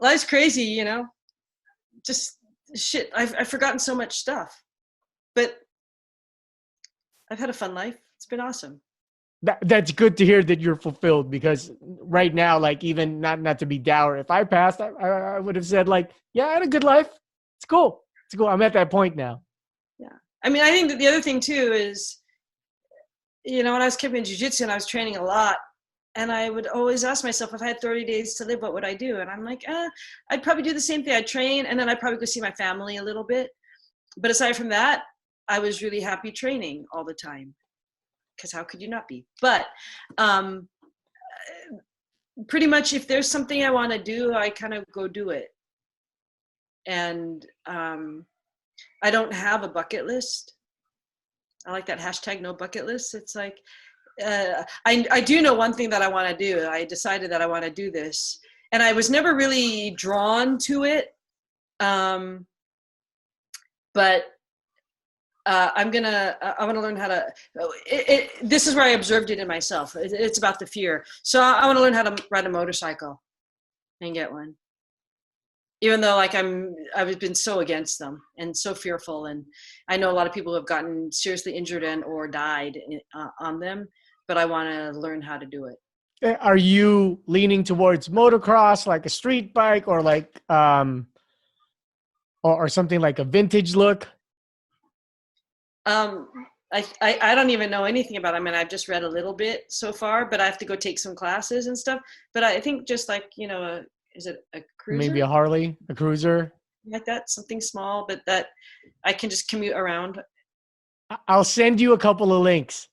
Life's crazy, you know? Just shit. I've forgotten so much stuff. But I've had a fun life. It's been awesome. That's good to hear that you're fulfilled, because right now, like, even not to be dour, if I passed, I would have said like, yeah, I had a good life. It's cool. It's cool. I'm at that point now. Yeah. I mean, I think that the other thing too is, you know, when I was keeping jiu-jitsu and I was training a lot, and I would always ask myself, if I had 30 days to live, what would I do? And I'm like, I'd probably do the same thing. I'd train, and then I'd probably go see my family a little bit. But aside from that, I was really happy training all the time, because how could you not be? But pretty much if there's something I want to do, I kind of go do it. And I don't have a bucket list. I like that hashtag no bucket list. It's like, I do know one thing that I want to do. I decided that I want to do this. And I was never really drawn to it. But I want to learn how to, this is where I observed it in myself. It's about the fear. So I want to learn how to ride a motorcycle and get one. Even though like I've been so against them and so fearful. And I know a lot of people who have gotten seriously injured and or died on them, but I want to learn how to do it. Are you leaning towards motocross, like a street bike, or like, or something like a vintage look? I don't even know anything about it. I mean, I've just read a little bit so far, but I have to go take some classes and stuff. But I think just like, you know, is it a cruiser? Maybe a Harley, a cruiser? Like that, something small, but that I can just commute around. I'll send you a couple of links,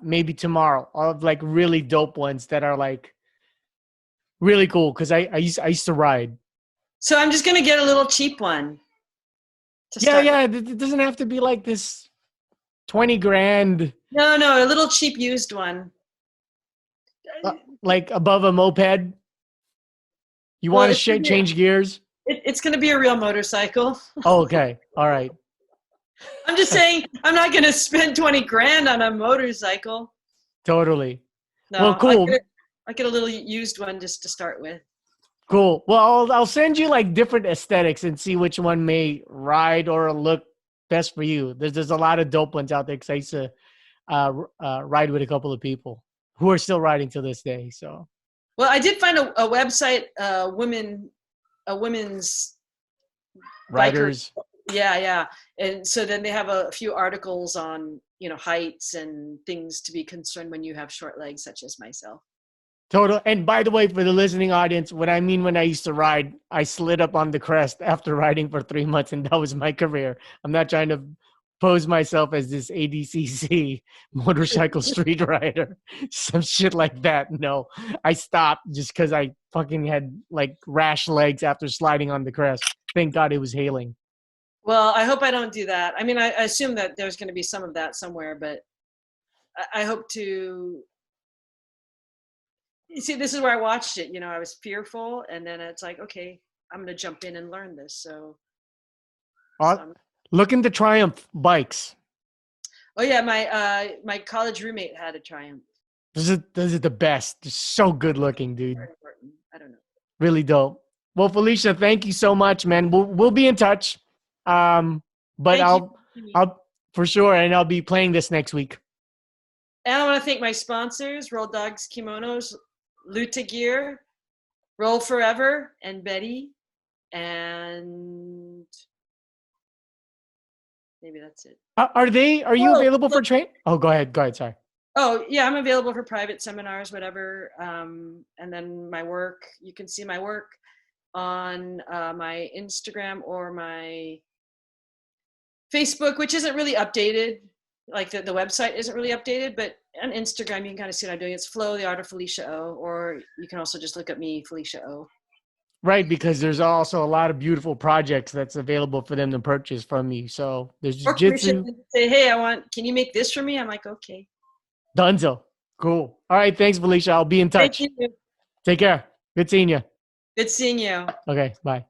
maybe tomorrow, of like really dope ones that are like really cool, because I used to ride. So I'm just gonna get a little cheap one. Yeah. It doesn't have to be like this 20 grand. No, a little cheap used one. Like above a moped. You want to change gears? It's going to be a real motorcycle. Oh, okay. All right. I'm just saying, I'm not going to spend 20 grand on a motorcycle. Totally. No, well, cool. I'll get a little used one just to start with. Cool. Well, I'll send you like different aesthetics and see which one may ride or look best for you. There's a lot of dope ones out there, because ride with a couple of people who are still riding to this day. So, well, I did find a website, a women's biker. riders. Yeah, yeah. And so then they have a few articles on, heights and things to be concerned when you have short legs, such as myself. Total. And by the way, for the listening audience, when I used to ride, I slid up on the crest after riding for 3 months, and that was my career. I'm not trying to pose myself as this ADCC motorcycle street rider, some shit like that. No, I stopped just because I fucking had like rash legs after sliding on the crest. Thank God it was hailing. Well, I hope I don't do that. I mean, I assume that there's going to be some of that somewhere, but I hope to. You see, this is where I watched it. I was fearful, and then it's like, okay, I'm going to jump in and learn this. So Look into Triumph bikes. Oh yeah, my college roommate had a Triumph. Those are the best. They're so good looking, dude. Very important. I don't know. Really dope. Well, Felicia, thank you so much, man. We'll be in touch. But I'll for sure, and I'll be playing this next week. And I want to thank my sponsors: Roll Dogs Kimonos, Luta Gear, Roll Forever, and Betty, and maybe that's it. Are you available for train? Oh, go ahead. Sorry. Oh yeah, I'm available for private seminars, whatever. And then my work. You can see my work on my Instagram or my Facebook, which isn't really updated. Like the website isn't really updated, but on Instagram you can kind of see what I'm doing. It's Flo, the Art of Felicia Oh, or you can also just look up me, Felicia Oh. Right, because there's also a lot of beautiful projects that's available for them to purchase from you. So there's Jiu-Jitsu. Say, hey, can you make this for me? I'm like, okay. Dunzo. Cool. All right, thanks, Felicia. I'll be in touch. Thank you. Take care. Good seeing you. Good seeing you. Okay, bye.